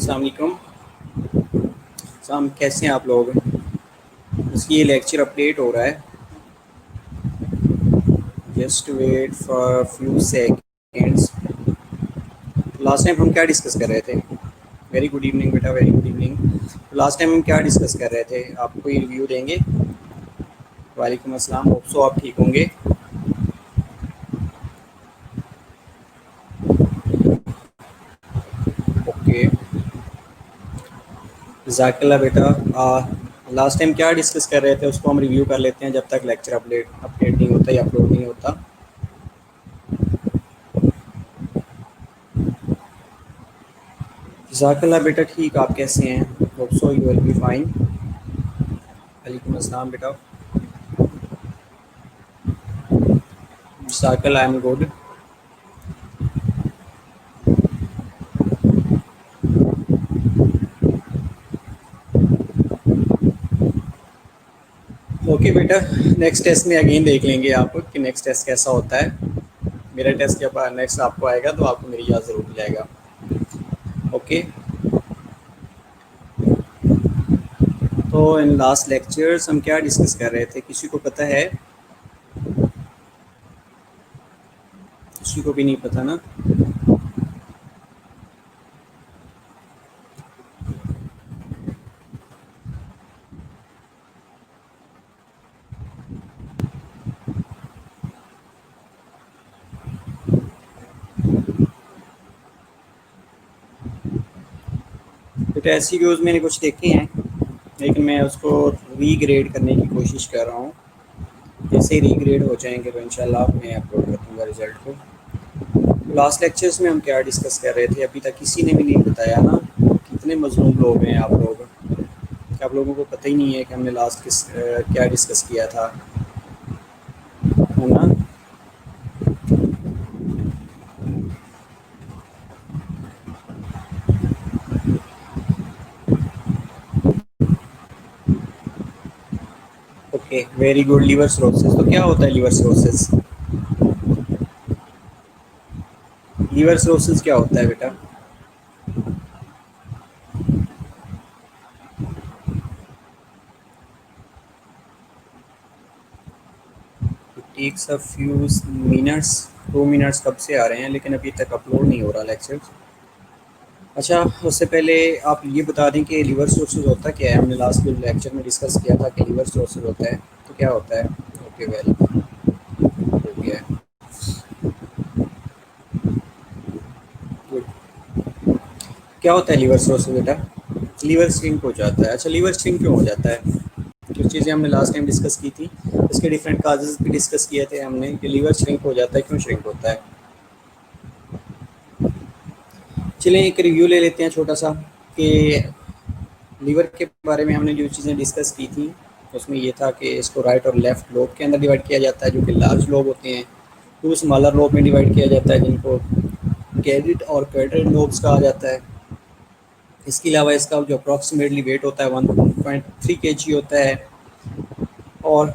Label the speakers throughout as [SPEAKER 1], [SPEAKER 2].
[SPEAKER 1] अस्सलाम वालेकुम। साम कैसे हैं आप लोग? इसकी ये लेक्चर अपडेट हो रहा है। Just wait for few seconds. Last time हम क्या डिस्कस कर रहे थे? वेरी गुड इवनिंग बेटा, very good evening. Last time हम क्या डिस्कस कर रहे थे? आपको ये रिव्यू देंगे। वालेकुम अस्सलाम, होप सो आप ठीक होंगे। ओके, जज़ाकल्लाह बेटा। लास्ट टाइम क्या डिस्कस कर रहे थे उसको हम रिव्यू कर लेते हैं जब तक लेक्चर अपडेट नहीं होता या अपलोड नहीं होता। जज़ाकल्लाह बेटा, ठीक। आप कैसे हैं? Hope so you will be fine. वालेकुम अस्सलाम बेटा। जज़ाकल्लाह, आई एम गुड। ओके बेटा, नेक्स्ट टेस्ट में अगेन देख लेंगे आप कि नेक्स्ट टेस्ट कैसा होता है। मेरा टेस्ट जब नेक्स्ट आपको आएगा तो आपको मेरी याद ज़रूर दिलाएगा। ओके, तो इन लास्ट लेक्चर्स हम क्या डिस्कस कर रहे थे, किसी को पता है? किसी को भी नहीं पता ना? बेटा ऐसी वीडियोज़ मैंने कुछ देखे हैं, लेकिन मैं उसको रीग्रेड करने की कोशिश कर रहा हूँ। जैसे ही रीग्रेड हो जाएंगे तो इंशाल्लाह मैं अपलोड कर दूँगा रिज़ल्ट को। लास्ट लेक्चर्स में हम क्या डिस्कस कर रहे थे? अभी तक किसी ने भी नहीं बताया ना। कितने मजलूम लोग हैं आप लोग, कि आप लोगों को पता ही नहीं है कि हमने लास्ट क्या डिस्कस किया था, है ना? Okay, very good. Liver cirrhosis, तो क्या होता है लीवर सिरोसिस? लीवर सिरोसिस क्या होता है बेटा? Takes a few minutes. 2 minutes कब से आ रहे हैं, लेकिन अभी तक अपलोड नहीं हो रहा लेक्चर। अच्छा, उससे पहले आप ये बता दें कि लीवर सिरोसिस होता क्या है। हमने लास्ट लेक्चर में डिस्कस किया था कि लीवर सिरोसिस होता है, तो क्या होता है? ओके, वेल हो गया है, गुड। क्या होता है लीवर सिरोसिस बेटा? लीवर श्रिंक हो जाता है। अच्छा, लीवर श्रिंक क्यों हो जाता है? कुछ चीज़ें हमने लास्ट टाइम डिस्कस की थी, इसके डिफरेंट काजेज़ भी डिस्कस किए थे हमने कि लीवर श्रिंक हो जाता है, क्यों श्रिंक होता है। चलें एक रिव्यू ले लेते हैं छोटा सा कि लीवर के बारे में हमने जो चीज़ें डिस्कस की थी उसमें ये था कि इसको राइट और लेफ़्ट लोब के अंदर डिवाइड किया जाता है, जो कि लार्ज लोब होते हैं। टू स्मॉलर लोब में डिवाइड किया जाता है, जिनको कैरिड और कैटरेड लोब्स कहा जाता है। इसके अलावा इसका जो अप्रॉक्सीमेटली वेट होता है 1.3 kg होता है, और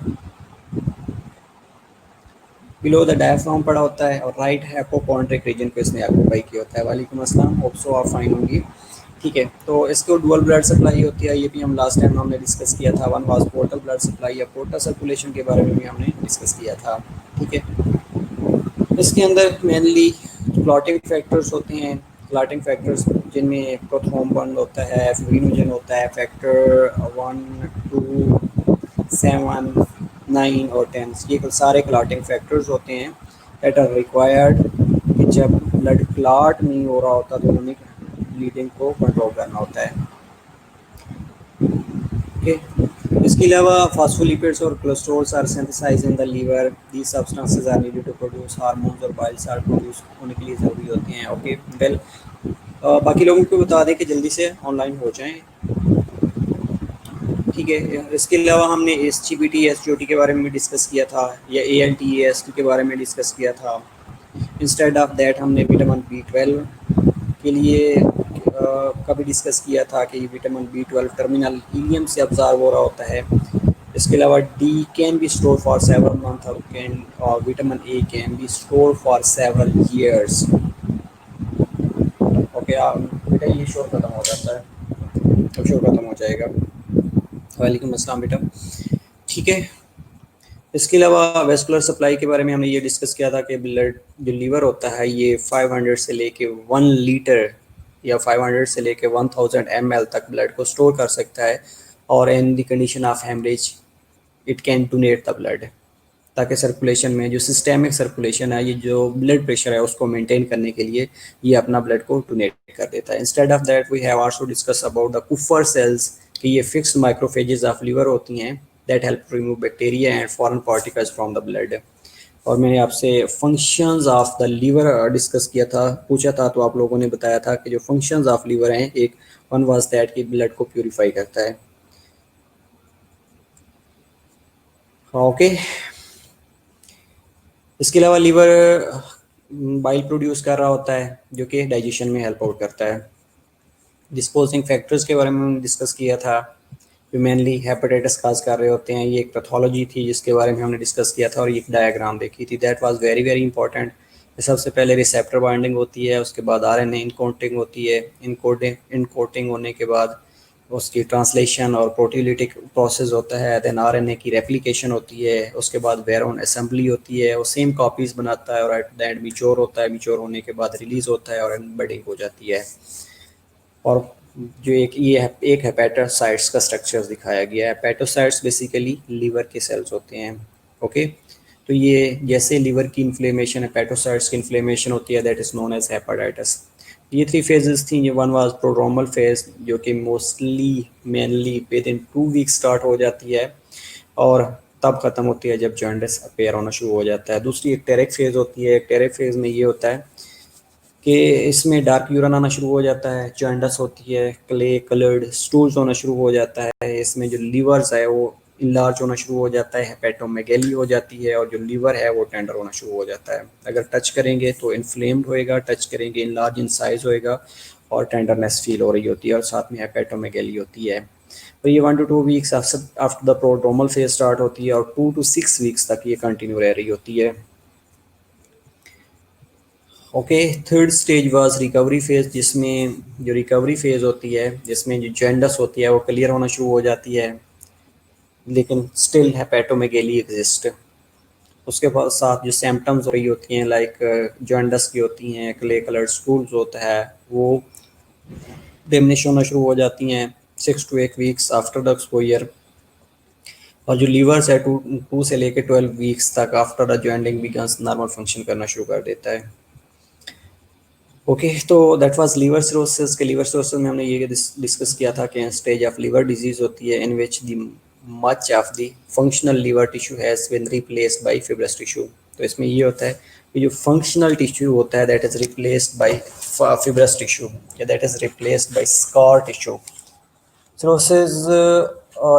[SPEAKER 1] बिलो द डायफ्राम पड़ा होता है, और राइट हाइपोकॉन्ड्रिक रीजन को इसने ऑक्यूपाई किया होता है। वालेकुम अस्सलाम, होप सो आप फाइन होंगी। ठीक है, तो इसको डुअल ब्लड सप्लाई होती है, ये भी हम लास्ट टाइम हमने डिस्कस किया था। One was portal blood supply या पोर्टल सर्कुलेशन के बारे में भी हमने डिस्कस किया था। ठीक है, इसके अंदर मेनली क्लॉटिंग फैक्टर्स होते हैं। क्लॉटिंग फैक्टर्स जिनमें प्रोथ्रोम्बन होता है, फिब्रिनोजन होता है, फैक्टर 1, 2, 7, 9 और 10, ये सारे क्लॉटिंग फैक्टर्स होते हैं दैट आर रिक्वायर्ड कि जब ब्लड क्लॉट नहीं हो रहा होता तो उन्हें ब्लीडिंग को कंट्रोल करना होता है। ओके, इसके अलावा फॉस्फोलिपिड्स और cholesterols are synthesised in the liver. These substances are needed to produce hormones और बाइल्स आर प्रोड्यूस होने के लिए ज़रूरी होती हैं। ओके, वेल बाकी लोगों को बता दें कि जल्दी से ऑनलाइन हो जाएं। ठीक है, इसके अलावा हमने SGPT SGOT के बारे में भी डिस्कस किया था, या ALT AST के बारे में डिस्कस किया था। इंस्टेड ऑफ दैट हमने विटामिन B12 के लिए कभी डिस्कस किया था कि विटामिन B12 टर्मिनल हीलियम से अब्जॉर्ब हो रहा होता है। इसके अलावा D can be store for several month और vitamin A can be store for several years. Okay बेटा ये शोर ख़त्म हो जाता है, अब शोर ख़त्म हो जाएगा। वालेकुम अस्सलाम बेटा। ठीक है, इसके अलावा वेस्कुलर सप्लाई के बारे में हमने ये डिस्कस किया था कि ब्लड जो लीवर होता है ये 500 से लेके 1 लीटर या 500 से लेके 1000 ml तक ब्लड को स्टोर कर सकता है, और in the condition of haemorrhage it can donate the blood, ताकि सर्कुलेशन में जो सिस्टेमिक सर्कुलेशन है, ये जो ब्लड प्रेशर है उसको मेंटेन करने के लिए ये अपना ब्लड को डोनेट कर देता है। Instead of that we have also discuss about the Kupffer cells, कि ये फिक्स्ड माइक्रोफेजेस ऑफ लीवर होती हैं that help to remove bacteria and foreign particles from the blood. और मैंने आपसे functions of the liver discuss किया था, पूछा था, तो आप लोगों ने बताया था कि जो फंक्शंस ऑफ लीवर हैं, एक वन वाज दैट कि ब्लड को प्यूरिफाई करता है। ओके, इसके अलावा लीवर बाइल प्रोड्यूस कर रहा होता है जो कि डाइजेशन में हेल्प आउट करता है। डिस्पोजिंग फैक्टर्स के बारे में हमने डिस्कस किया था, जो मेनली हेपेटाइटिस काज कर रहे होते हैं। ये एक पैथोलॉजी थी जिसके बारे में हमने डिस्कस किया था, और एक डायग्राम देखी थी, that was very very important. सबसे पहले रिसेप्टर बाइंडिंग होती है, उसके बाद आरएनए इनकोटिंग होती है, इनकोटिंग होने के बाद उसकी ट्रांसलेशन और प्रोटीलिटिक प्रोसेस होता है, देन आरएनए की रेप्लिकेशन होती है, उसके बाद वेरोन असेंबली होती है, वो सेम कॉपीज बनाता है, और एट द एंड मिच्योर होता है, मिच्योर होने के बाद रिलीज होता है और एम्बेडिंग हो जाती है। और जो एक हेपेटोसाइट्स का स्ट्रक्चर दिखाया गया है। हेपेटोसाइट्स बेसिकली लीवर के सेल्स होते हैं। ओके, तो ये जैसे लीवर की इन्फ्लेमेशन, हेपेटोसाइट्स की इन्फ्लेमेशन होती है, that is known as hepatitis. ये 3 फेजेस थी। ये वन वाज प्रोड्रोमल फेज, जो कि mostly mainly within 2 week start हो जाती है और तब ख़त्म होती है जब जॉन्डिस अपेयर होना शुरू हो जाता है। दूसरी एक टेरिक फेज होती है। टेरिक फेज में ये होता है कि इसमें डार्क यूरिन आना शुरू हो जाता है, जॉन्डिस होती है, क्ले कलर्ड स्टूल्स होना शुरू हो जाता है, इसमें जो लीवर्स है वो इनलार्ज होना शुरू हो जाता है, हेपेटोमेगेली हो जाती है, और जो लीवर है वो टेंडर होना शुरू हो जाता है। अगर टच करेंगे तो इन्फ्लेम्ड होएगा, टच करेंगे इनलार्ज इन साइज होएगा, और टेंडरनेस फील हो रही होती है, और साथ में हेपेटोमेगेली होती है। तो ये 1 to 2 weeks after the prodromal phase start होती है, और 2 to 6 वीक्स तक ये कंटिन्यू रह रही होती है। Okay, third stage was recovery phase, जिसमें जो रिकवरी फेज होती है, जिसमें जो जॉन्डिस होती है वो क्लियर होना शुरू हो जाती है, लेकिन स्टिल हेपेटोमेगेली एग्जिस्ट। उसके बाद साथ जो सिम्टम्स हो रही होती हैं, लाइक जॉन्डिस की होती हैं, क्ले कलर्ड स्टूल्स होता है, वो डिमिनिश होना शुरू हो जाती हैं 6 to 8 weeks after the exposure. और जो लीवर्स है, टू से लेकर 12 वीक्स तक after the jointing begins normal function करना शुरू कर देता है। ओके, तो दैट वाज लीवर सिरोसिस। के लीवर सिरोसिस में हमने ये डिस्कस किया था कि स्टेज ऑफ लीवर डिजीज होती है in which the much of the functional liver tissue has been replaced by fibrous tissue. तो इसमें ये होता है कि जो फंक्शनल टिश्यू होता है that is replaced by fibrous tissue, या that is replaced by scar tissue. Cirrhosis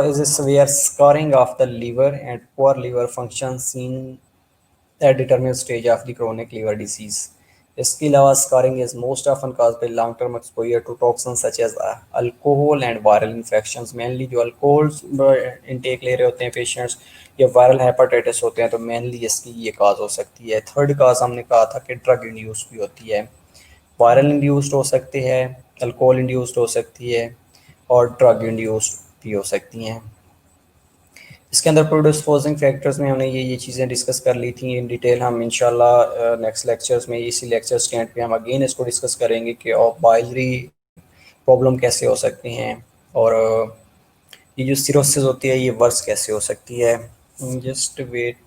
[SPEAKER 1] is a severe scarring of the liver and poor liver function seen at determined stage of the chronic liver disease. इसके अलावा scarring is most often caused by long-term exposure to toxins such as alcohol and viral infections. Mainly जो alcohol intake ले रहे होते हैं patients या viral hepatitis होते हैं, तो mainly इसकी ये cause हो सकती है। थर्ड cause हमने कहा था कि drug induced भी होती है, वायरल इंड्यूस्ड हो सकती है, अल्कोहल इंड्यूस्ड हो सकती है, और ड्रग इंड्यूस्ड भी हो सकती हैं। इसके अंदर प्रोडिस्पोजिंग फैक्टर्स में हमने ये चीज़ें डिस्कस कर ली थी इन डिटेल। हम इंशाल्लाह नेक्स्ट लेक्चर्स में, इसी लेक्चर स्टैंड पे हम अगेन इसको डिस्कस करेंगे कि बाइलरी प्रॉब्लम कैसे हो सकती हैं, और ये जो सिरोसिस होती है ये वर्स कैसे हो सकती है। Just wait.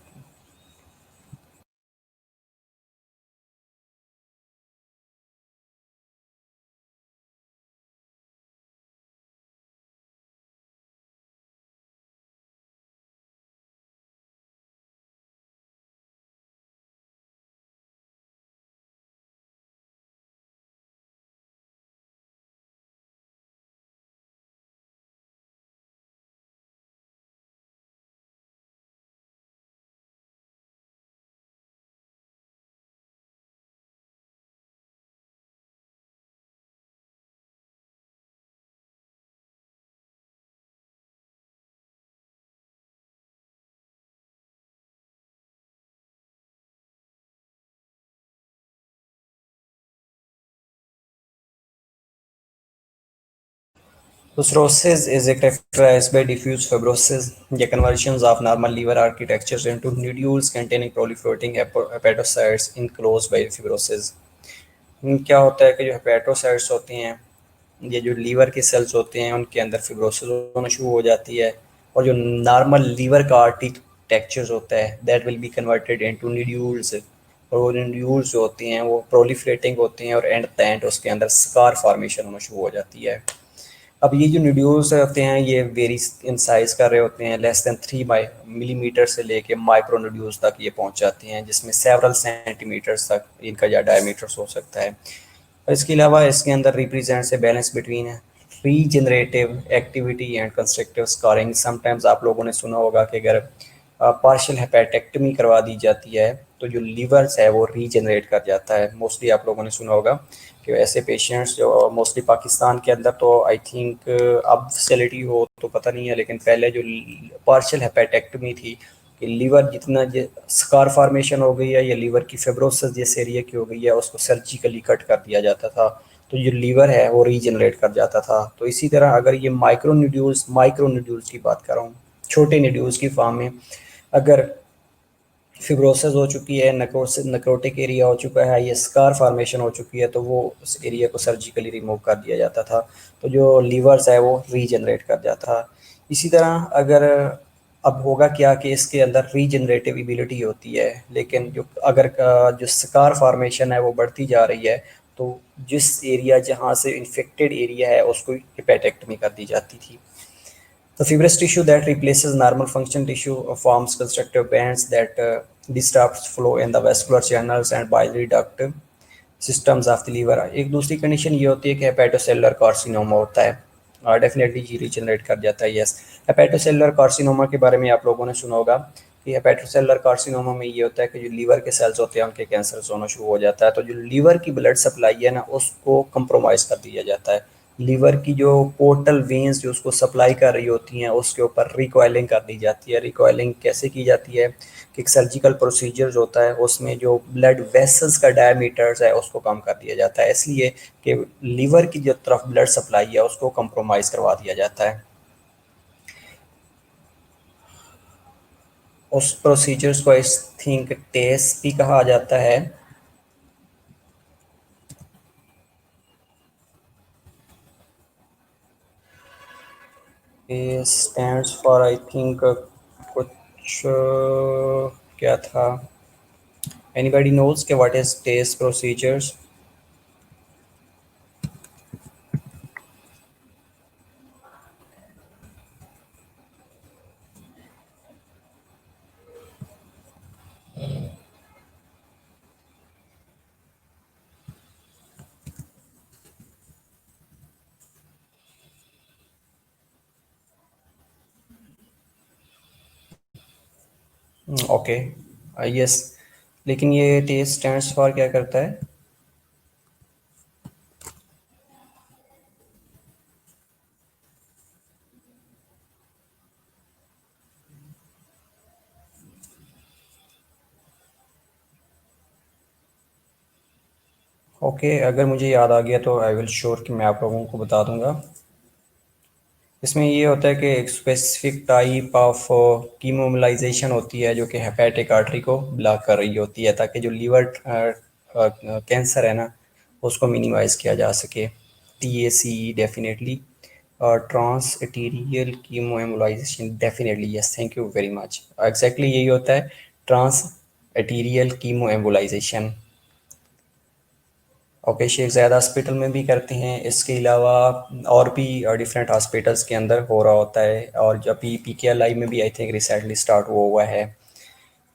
[SPEAKER 1] So cirrhosis is characterized by diffuse fibrosis, the conversions of normal liver architectures into nodules containing proliferating hepatocytes enclosed by fibrosis. क्या होता है कि जो हेपेटोसाइट्स होती हैं, ये जो लीवर के सेल्स होते हैं उनके अंदर फिब्रोसिस होना शुरू हो जाती है, और जो नॉर्मल लीवर का आर्किटेक्चर होता है that will be converted into nodules, और वो न्यूड्यूल्स जो होती हैं वो प्रोलिफरेटिंग होती हैं और एंड द उसके अंदर स्कार फॉर्मेशन होना शुरू हो जाती है। अब ये जो नोड्यूल्स होते हैं ये वेरी इन साइज़ कर रहे होते हैं, लेस देन 3 मिलीमीटर से लेके माइक्रो नोड्यूल्स तक ये पहुंच जाते हैं, जिसमें सेवरल सेंटीमीटर्स तक इनका या डायमीटर्स हो सकता है। और इसके अलावा इसके अंदर represents a balance between regenerative activity and constructive scarring. Sometimes आप लोगों ने सुना होगा कि अगर पार्शियल हेपेटेक्टमी करवा दी जाती है तो जो लीवर्स है वो रीजनरेट कर जाता है। मोस्टली आप लोगों ने सुना होगा कि ऐसे पेशेंट्स जो मोस्टली पाकिस्तान के अंदर तो आई थिंक अब फैसिलिटी हो तो पता नहीं है, लेकिन पहले जो पार्शियल हेपेटेक्टमी थी कि लीवर जितना स्कार फॉर्मेशन हो गई है या लीवर की फेब्रोसिस जिस एरिया की हो गई है उसको सर्जिकली कट कर दिया जाता था, तो जो लीवर है वो रीजनरेट कर जाता था। तो इसी तरह अगर ये माइक्रो न्यूड्यूल्स की बात कर रहा हूँ, छोटे न्यूड्यूल्स की फॉर्म में अगर फिब्रोसिस हो चुकी है, नक्रोटिक एरिया हो चुका है, ये स्कार फॉर्मेशन हो चुकी है, तो वो उस एरिया को सर्जिकली रिमूव कर दिया जाता था, तो जो लीवर्स है वो रीजनरेट कर जाता था। इसी तरह अगर अब होगा क्या कि इसके अंदर रीजनरेटिव एबिलिटी होती है, लेकिन जो अगर जो स्कार फॉर्मेशन है वो बढ़ती जा रही है, तो जिस एरिया जहाँ से इन्फेक्टेड एरिया है उसको हिपेटेक्टमी कर दी जाती थी। The fibrous tissue that replaces normal function tissue forms constructive bands that disrupts flow in the vascular channels and biliary duct systems of the liver। एक दूसरी कंडीशन ये होती है कि हेपेटोसेलुलर कार्सिनोमा होता है, डेफिनेटली जी रीजनरेट कर जाता है। यस, हेपेटोसेलुलर कार्सिनोमा के बारे में आप लोगों ने सुना होगा कि हेपेटोसेलुलर कार्सिनोमा में ये होता है कि जो लीवर के सेल्स होते हैं उनके कैंसर होना शुरू हो जाता है, तो जो लीवर की ब्लड सप्लाई है ना उसको कंप्रोमाइज़ कर दिया जाता है। लीवर की जो पोर्टल वेन्स जो उसको सप्लाई कर रही होती हैं उसके ऊपर रिकॉइलिंग कर दी जाती है। रिकॉइलिंग कैसे की जाती है कि एक सर्जिकल प्रोसीजर होता है उसमें जो ब्लड वेसल्स का डायमीटर्स है उसको कम कर दिया जाता है, इसलिए कि लीवर की जो तरफ ब्लड सप्लाई है उसको कंप्रोमाइज़ करवा दिया जाता है। उस प्रोसीजर्स को आई थिंक टेस्ट भी कहा जाता है। स्टैंड्स फॉर आई थिंक कुछ क्या था, एनीबॉडी नोज के what is test procedures? Okay, yes, लेकिन ये टेस्ट स्टैंड्स फॉर क्या करता है? ओके, अगर मुझे याद आ गया तो आई विल श्योर कि मैं आप लोगों को बता दूंगा। इसमें ये होता है कि एक स्पेसिफिक टाइप ऑफ कीमोबिलाइजेशन होती है जो कि हेपेटिक आर्टरी को ब्लॉक कर रही होती है, ताकि जो लीवर कैंसर है ना उसको मिनिमाइज़ किया जा सके। TAC डेफिनेटली, और trans arterial chemoembolisation definitely, yes, thank you very much, exactly यही होता है, trans arterial chemoembolisation. Okay, Sheikh Zayed hospital में भी करते हैं, इसके अलावा और भी डिफरेंट हॉस्पिटल्स के अंदर हो रहा होता है, और जब भी PKLI में भी आई थिंक रिसेंटली स्टार्ट हुआ हुआ है।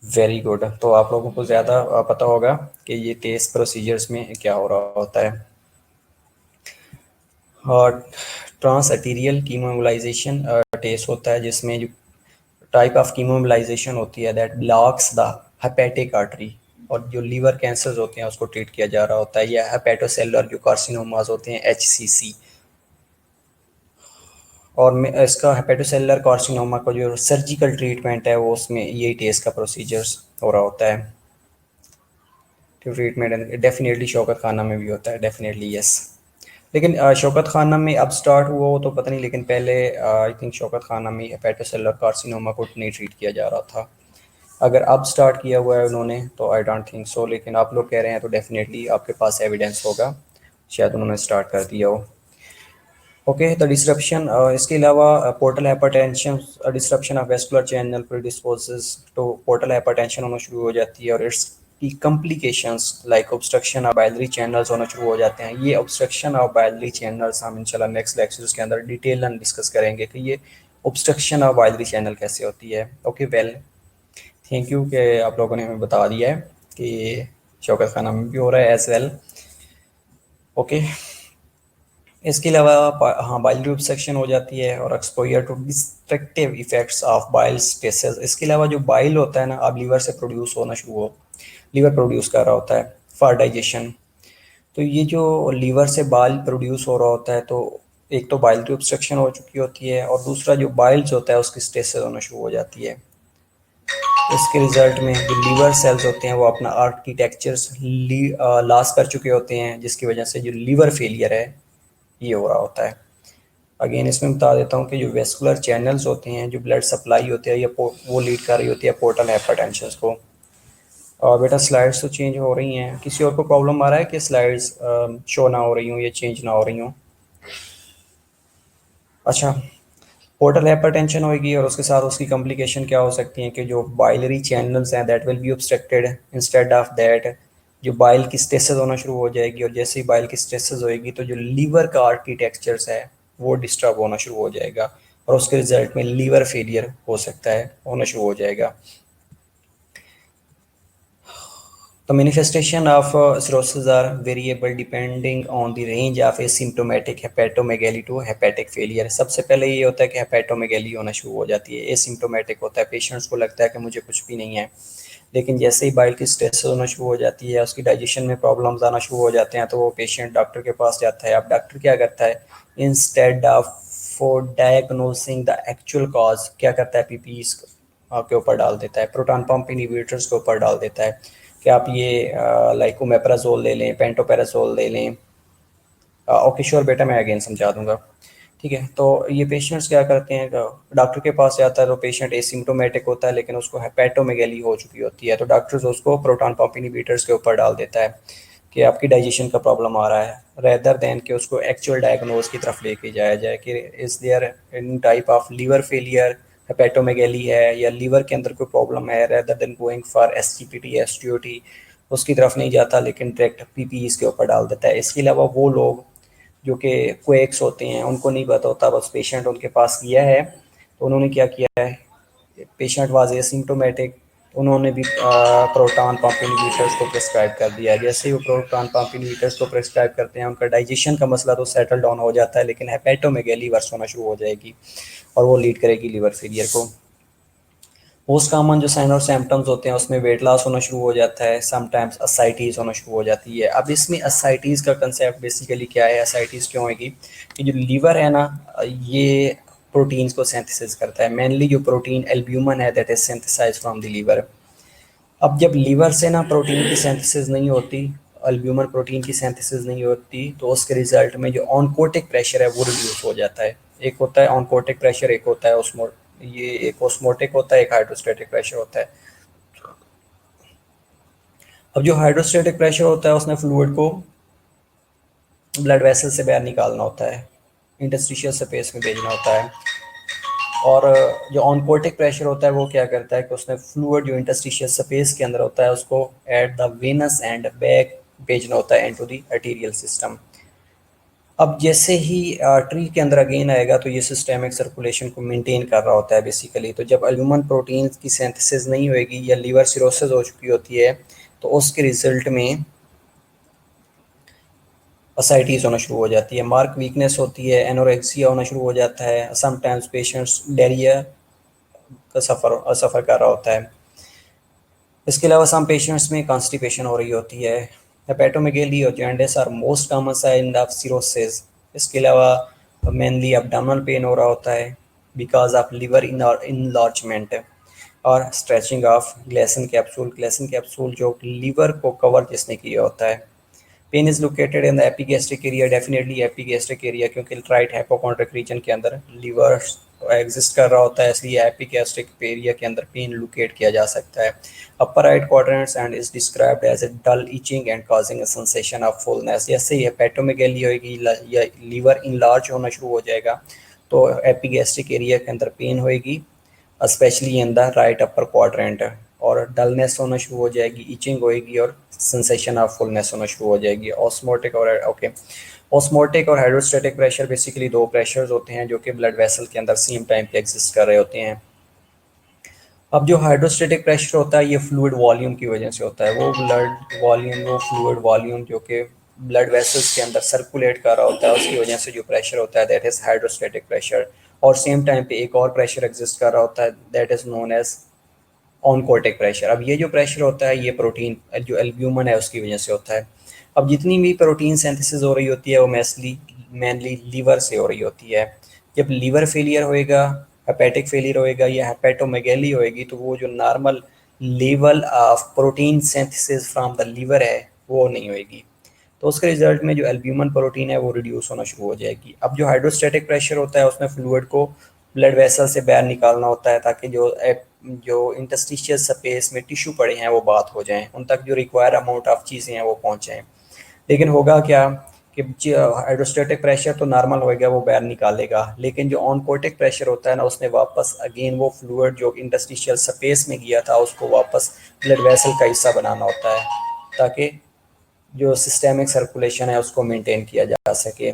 [SPEAKER 1] वेरी गुड, तो आप लोगों को ज़्यादा पता होगा कि ये टेस्ट प्रोसीजर्स में क्या हो रहा होता है। और ट्रांस आर्टीरियल कीमोबिलाइजेशन टेस्ट होता है जिसमें जो टाइप ऑफ कीमोबिलाइजेशन होती है that blocks the hepatic artery, और जो लीवर कैंसर्स होते हैं उसको ट्रीट किया जा रहा होता है, या हेपेटोसेलुलर जो कार्सिनोमास होते हैं HCC। और इसका हेपेटोसेलुलर कार्सिनोमा का जो सर्जिकल ट्रीटमेंट है वो उसमें यही टेस्ट का प्रोसीजर्स हो रहा होता है। ट्रीटमेंट डेफिनेटली शौकत खाना में भी होता है, डेफिनेटली यस। लेकिन शौकत खानम में अब स्टार्ट हुआ हो तो पता नहीं, लेकिन पहले आई थिंक शौकत खानम में हेपेटोसेलुलर कार्सिनोमा को नहीं ट्रीट किया जा रहा था। अगर अब स्टार्ट किया हुआ है उन्होंने तो आई डोंट थिंक सो, लेकिन आप लोग कह रहे हैं तो डेफिनेटली आपके पास एविडेंस होगा, शायद उन्होंने स्टार्ट कर दिया हो। ओके, द डिसरप्शन, इसके अलावा portal hypertension, disruption of vascular channel predisposes to portal hypertension होना शुरू हो जाती है, और इट्स की complications like obstruction of biliary channels होना शुरू हो जाते हैं। ये ऑब्स्ट्रक्शन ऑफ बाइलरी चैनल्स हम इंशाल्लाह नेक्स्ट लेक्चर्स के अंदर डिटेल डिस्कस करेंगे कि ये ऑब्स्ट्रक्शन ऑफ बाइलरी चैनल कैसे होती है। ओके वेल, थैंक यू कि आप लोगों ने हमें बता दिया है कि शौकत खाना में भी हो रहा है एज वेल। ओके, इसके अलावा हाँ बाइलरी ऑब्स्ट्रक्शन हो जाती है और exposure to destructive effects of bile stasis. इसके अलावा जो बाइल होता है ना, अब लीवर से प्रोड्यूस होना शुरू हो, लीवर प्रोड्यूस कर रहा होता है फॉर डाइजेशन। तो ये जो लीवर से बाइल प्रोड्यूस हो रहा होता है, तो एक तो बाइलरी ऑब्स्ट्रक्शन हो चुकी होती है, और दूसरा जो बाइल्स होता है उसकी स्टेसिस होना शुरू हो जाती है। इसके रिजल्ट में जो लीवर सेल्स होते हैं वो अपना आर्किटेक्चर्स लॉस कर चुके होते हैं, जिसकी वजह से जो लीवर फेलियर है ये हो रहा होता है। अगेन इसमें बता देता हूँ कि जो वेस्कुलर चैनल्स होते हैं, जो ब्लड सप्लाई होती है, ये वो लीड कर रही होती है पोर्टल हाइपरटेंशन को। और बेटा स्लाइड्स तो चेंज हो रही हैं, किसी और को प्रॉब्लम आ रहा है कि स्लाइड्स शो ना हो रही हूँ या चेंज ना हो रही हूँ? अच्छा, पोर्टल हाइपरटेंशन होगी और उसके साथ उसकी कॉम्प्लिकेशन क्या हो सकती हैं कि जो बाइलरी चैनल्स हैं that will B obstructed, instead of that जो बाइल की स्टेसिस होना शुरू हो जाएगी, और जैसे ही बाइल की स्टेसिस होएगी तो जो लीवर का आर्किटेक्चर्स है वो डिस्टर्ब होना शुरू हो जाएगा, और उसके रिजल्ट में लीवर फेलियर हो सकता है, होना शुरू हो जाएगा। The manifestation of cirrhosis are variable depending on the range of asymptomatic hepatomegaly to hepatic failure। सबसे पहले ये होता है कि हेपेटोमेगेली होना शुरू हो जाती है, एसिम्प्टोमेटिक होता है, पेशेंट्स को लगता है कि मुझे कुछ भी नहीं है, लेकिन जैसे ही बाइल की स्ट्रेस होना शुरू हो जाती है, उसकी डाइजेशन में प्रॉब्लम्स आना शुरू हो जाते हैं, तो वो पेशेंट डॉक्टर के पास जाता है। अब डॉक्टर क्या करता है, instead of for diagnosing the actual cause, क्या करता है, पीपीज के ऊपर डाल देता है, प्रोटॉन पंप इनहिबिटर्स के ऊपर डाल देता है कि आप ये लाइक ओमेप्राजोल ले लें, पेंटोपेराजोल ले लें। ओके श्योर बेटा, मैं अगेन समझा दूंगा। ठीक है, तो ये पेशेंट्स क्या करते हैं, डॉक्टर के पास जाता है तो पेशेंट एसिम्प्टोमेटिक होता है, लेकिन उसको हेपेटोमेगेली हो चुकी होती है, तो डॉक्टर्स उसको प्रोटॉन पंप इनहिबिटर्स के ऊपर डाल देता है कि आपकी डाइजेशन का प्रॉब्लम आ रहा है, रेदर देन कि उसको एक्चुअल डायग्नोज की तरफ लेके जाया जाए कि is there any type of liver failure, hepatomegaly है या लीवर के अंदर कोई प्रॉब्लम है, rather than going for SGPT SGOT उसकी तरफ नहीं जाता, लेकिन डायरेक्ट पीपीई के ऊपर डाल देता है। इसके अलावा वो लोग जो कि क्वेक्स होते हैं उनको नहीं पता होता, बस पेशेंट उनके पास गया है तो उन्होंने क्या किया है, पेशेंट वाज एसिम्प्टोमेटिक, उन्होंने भी प्रोटॉन पंप इनहिबिटर्स को प्रिस्क्राइब कर दिया है। जैसे ही वो प्रोटॉन पंप इनहिबिटर्स को प्रिस्क्राइब करते हैं, उनका डाइजेशन का मसला तो सेटल डाउन हो जाता है, लेकिन हेपेटोमेगेली वर्स होना शुरू हो जाएगी और वो लीड करेगी लीवर फेलियर को। मोस्ट कॉमन जो साइन और सिम्टम्स होते हैं उसमें वेट लॉस होना शुरू हो जाता है, समटाइम्स असाइटीज़ होना शुरू हो जाती है। अब इसमें असाइटीज़ का कंसेप्ट बेसिकली क्या है, असाइटीज़ क्यों होगी कि जो लीवर है ना, ये प्रोटीन्स को सिंथेसिस करता है, मेनली जो प्रोटीन एल्ब्यूमिन है that is synthesise from the liver. अब जब लीवर से ना प्रोटीन की सिंथेसिस नहीं होती, एल्ब्यूमिन प्रोटीन की सिंथेसिस नहीं होती, तो उसके रिजल्ट में जो ऑनकोटिक प्रेशर है वो रिड्यूस हो जाता है। एक होता है ऑनकोटिक प्रेशर, एक होता है ये एक ऑस्मोटिक होता है, एक हाइड्रोस्टैटिक प्रेशर होता है। अब जो हाइड्रोस्टैटिक प्रेशर होता है उसने फ्लूइड को ब्लड वेसल से बाहर निकालना होता है, इंटरस्टिशियल स्पेस में भेजना होता है, और जो ऑनकोटिक प्रेशर होता है वो क्या करता है कि उसने फ्लूइड जो इंटरस्टिशियल स्पेस के अंदर होता है उसको at the venous end back भेजना होता है इनटू द आर्टेरियल सिस्टम। अब जैसे ही ट्री के अंदर अगेन आएगा तो ये सिस्टेमिक सर्कुलेशन को मेंटेन कर रहा होता है बेसिकली। तो जब एल्ब्यूमिन प्रोटीन की सिंथेसिस नहीं होएगी या लीवर सिरोसिस हो चुकी होती है, तो उसके रिजल्ट में असाइटीज़ होना शुरू हो जाती है, मार्क वीकनेस होती है, एनोरेक्सिया होना शुरू हो जाता है, समटाइम्स पेशेंट्स डायरिया का सफ़र कर रहा होता है। इसके अलावा सम पेशेंट्स में कॉन्स्टिपेशन हो रही होती है। हेपेटोमेगेली और jaundice are most common sign of cirrhosis. इसके अलावा मेनली abdominal पेन हो रहा होता है बिकॉज ऑफ लिवर इनलार्जमेंट और stretching of Glisson capsule. Glisson capsule जो लीवर को कवर जिसने किया होता है, pain is located in the epigastric area, definitely epigastric area, क्योंकि राइट हाइपोकॉन्ड्रिक रीजन के अंदर लीवर एग्जिस्ट कर रहा होता है, इसलिए एपिगैस्ट्रिक एरिया के अंदर पेन लोकेट किया जा सकता है। Upper right quadrants and is described as a dull itching and causing a sensation of fullness. जैसे ही हेपेटोमेगैली होगी या लीवर इनलार्ज होना शुरू हो जाएगा तो एपिगैस्ट्रिक एरिया के अंदर पेन होएगी, specially in the right upper quadrant, और डलनेस होना शुरू हो जाएगी, इचिंग होएगी और सेंसेशन ऑफ फुलनेस होना शुरू हो जाएगी। ऑस्मोटिक और ओके, ऑस्मोटिक और हाइड्रोस्टेटिक प्रेशर बेसिकली दो प्रेशर्स होते हैं जो कि ब्लड वेसल के अंदर सेम टाइम पे एग्जिस्ट कर रहे होते हैं। अब जो हाइड्रोस्टेटिक प्रेशर होता है ये फ्लूइड वॉल्यूम की वजह से होता है, वो ब्लड वॉल्यूम, वो फ्लूइड वॉल्यूम जो कि ब्लड वेसल्स के अंदर सर्कुलेट कर रहा होता है, उसकी वजह से जो प्रेशर होता है दैट इज हाइड्रोस्टेटिक प्रेशर। और सेम टाइम पे एक और प्रेशर एग्जिस्ट कर रहा होता है that is known as oncotic pressure. अब ये जो प्रेशर होता है ये प्रोटीन जो एल्ब्यूमिन है उसकी वजह से होता है। अब जितनी भी प्रोटीन सिंथेसिस हो रही होती है वो मेनली लीवर से हो रही होती है। जब लीवर फेलियर होएगा, हेपेटिक फेलियर होएगा या हेपेटोमेगैली होएगी तो वो जो normal level of protein synthesis from the liver है वो नहीं होएगी, तो उसके रिजल्ट में जो एल्ब्यूमिन प्रोटीन है वो रिड्यूस होना शुरू हो जाएगी। अब जो हाइड्रोस्टेटिक प्रेशर होता है उसमें फ्लूइड को ब्लड वेसल से बाहर निकालना होता है ताकि जो इंटरस्टिशियल स्पेस में टिश्यू पड़े हैं वो बात हो जाएं, उन तक जो रिक्वायर अमाउंट ऑफ चीज़ें हैं वो पहुँचें। लेकिन होगा क्या कि हाइड्रोस्टेटिक प्रेशर तो नॉर्मल होएगा, वो बाहर निकालेगा, लेकिन जो ऑनकोटिक प्रेशर होता है ना उसने वापस अगेन वो फ्लूइड जो इंटरस्टिशियल स्पेस में गया था उसको वापस ब्लड वेसल का हिस्सा बनाना होता है ताकि जो सिस्टेमिक सर्कुलेशन है उसको मेंटेन किया जा सके।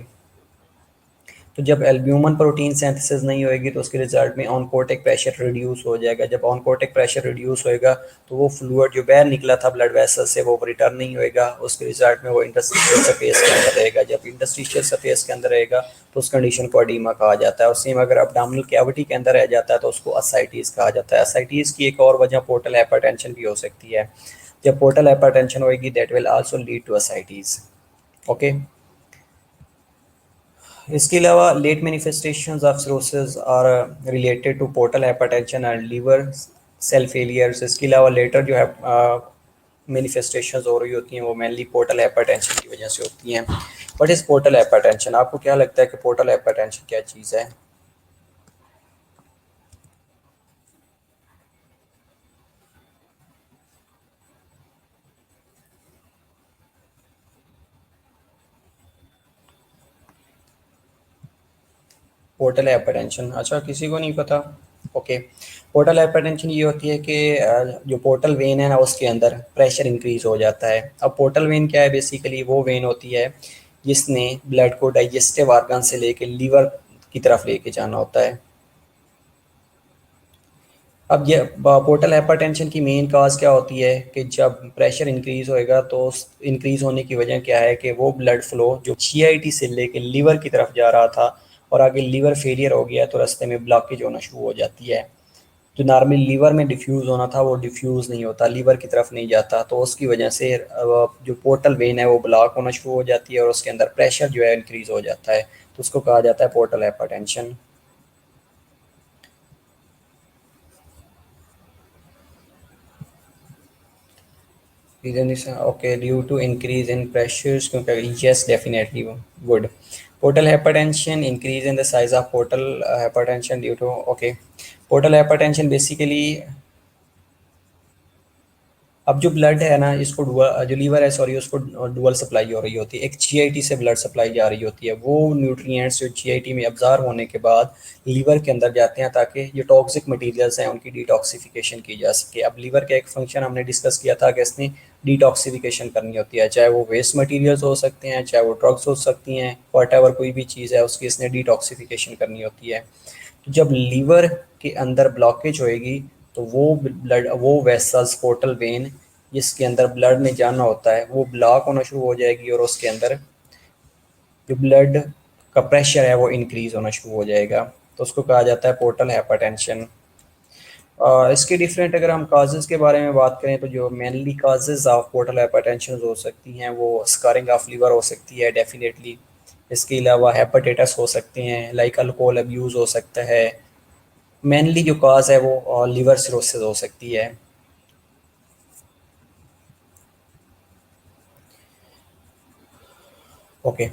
[SPEAKER 1] तो जब एल्ब्यूमिन प्रोटीन सिंथेसिस नहीं होएगी तो उसके रिजल्ट में ऑनकोटिक प्रेशर रिड्यूस हो जाएगा। जब ऑनकोटिक प्रेशर रिड्यूस होएगा तो वो फ्लूइड जो बाहर निकला था ब्लड वेसल से वो रिटर्न नहीं होएगा, उसके रिजल्ट में वो इंटरस्टिशियल स्पेस के अंदर रहेगा। जब इंटरस्टिशियल स्पेस के अंदर रहेगा तो उस कंडीशन को एडीमा कहा जाता है। और सेम अगर एब्डोमिनल कैविटी के अंदर रह जाता है तो उसको असाइटिस कहा जाता है। असाइटिस की एक और वजह पोर्टल हाइपरटेंशन भी हो सकती है। जब पोर्टल हाइपरटेंशन होएगी that will also lead to ascites. Okay, इसके अलावा late manifestations of cirrhosis are related to portal hypertension and liver cell failures. इसके अलावा लेटर जो है मैनिफेस्टेशंस हो रही होती हैं वो मेनली पोर्टल हाइपरटेंशन की वजह से होती हैं। What is portal hypertension? आपको क्या लगता है कि पोर्टल हाइपरटेंशन क्या चीज़ है? पोर्टल हाइपरटेंशन, अच्छा किसी को नहीं पता। ओके, पोर्टल हाइपरटेंशन ये होती है कि जो पोर्टल वेन है ना उसके अंदर प्रेशर इंक्रीज हो जाता है। अब पोर्टल वेन क्या है? बेसिकली वो वेन होती है जिसने ब्लड को डाइजेस्टिव ऑर्गन से लेके लीवर की तरफ लेके जाना होता है। अब ये पोर्टल हाइपरटेंशन की मेन काज क्या होती है कि जब प्रेशर इंक्रीज होएगा तो उस इंक्रीज होने की वजह क्या है कि वो ब्लड फ्लो जो जीआईटी से लेके लीवर की तरफ जा रहा था और आगे लीवर फेलियर हो गया तो रास्ते में ब्लॉकेज होना शुरू हो जाती है। जो नॉर्मली लीवर में डिफ्यूज़ होना था वो डिफ्यूज़ नहीं होता, लीवर की तरफ नहीं जाता, तो उसकी वजह से जो पोर्टल वेन है वो ब्लॉक होना शुरू हो जाती है और उसके अंदर प्रेशर जो है इंक्रीज हो जाता है, तो उसको कहा जाता है portal hypertension. Reason is okay due to increase in pressures. Yes, definitely would. Portal hypertension, increase in the size of portal hypertension due to okay. Portal hypertension basically, अब जो ब्लड है ना इसको जो लीवर है सॉरी उसको dual supply हो रही होती है। एक जीआईटी से ब्लड सप्लाई जा रही होती है, वो न्यूट्रिएंट्स जो जीआईटी में अब्जॉर्ब होने के बाद लीवर के अंदर जाते हैं ताकि जो टॉक्सिक मटेरियल्स हैं उनकी डिटॉक्सिफिकेशन की जा सके। अब लीवर का एक फंक्शन हमने डिस्कस किया था कि इसने डिटॉक्सिफिकेशन करनी होती है, चाहे वो वेस्ट मटीरियल्स हो सकते हैं, चाहे वो ड्रग्स हो सकती हैं, वट एवर कोई भी चीज़ है उसकी इसने डिटॉक्सिफिकेशन करनी होती है। तो जब लीवर के अंदर ब्लॉकेज होएगी तो वो वेसल्स पोर्टल वेन जिसके अंदर ब्लड ने जाना होता है वो ब्लॉक होना शुरू हो जाएगी और उसके अंदर जो ब्लड का प्रेशर है वो इंक्रीज होना शुरू हो जाएगा, तो उसको कहा जाता है पोर्टल हाइपरटेंशन। इसके डिफरेंट अगर हम काजेज़ के बारे में बात करें तो जो mainly causes of portal hypertension हो सकती हैं वो स्कारिंग ऑफ लीवर हो सकती है डेफिनेटली। इसके अलावा हेपेटाइटिस हो सकते हैं, लाइक अल्कोहल अब्यूज़ हो सकता है। मेनली जो काज है वो लीवर सिरोसिस हो सकती है। ओके,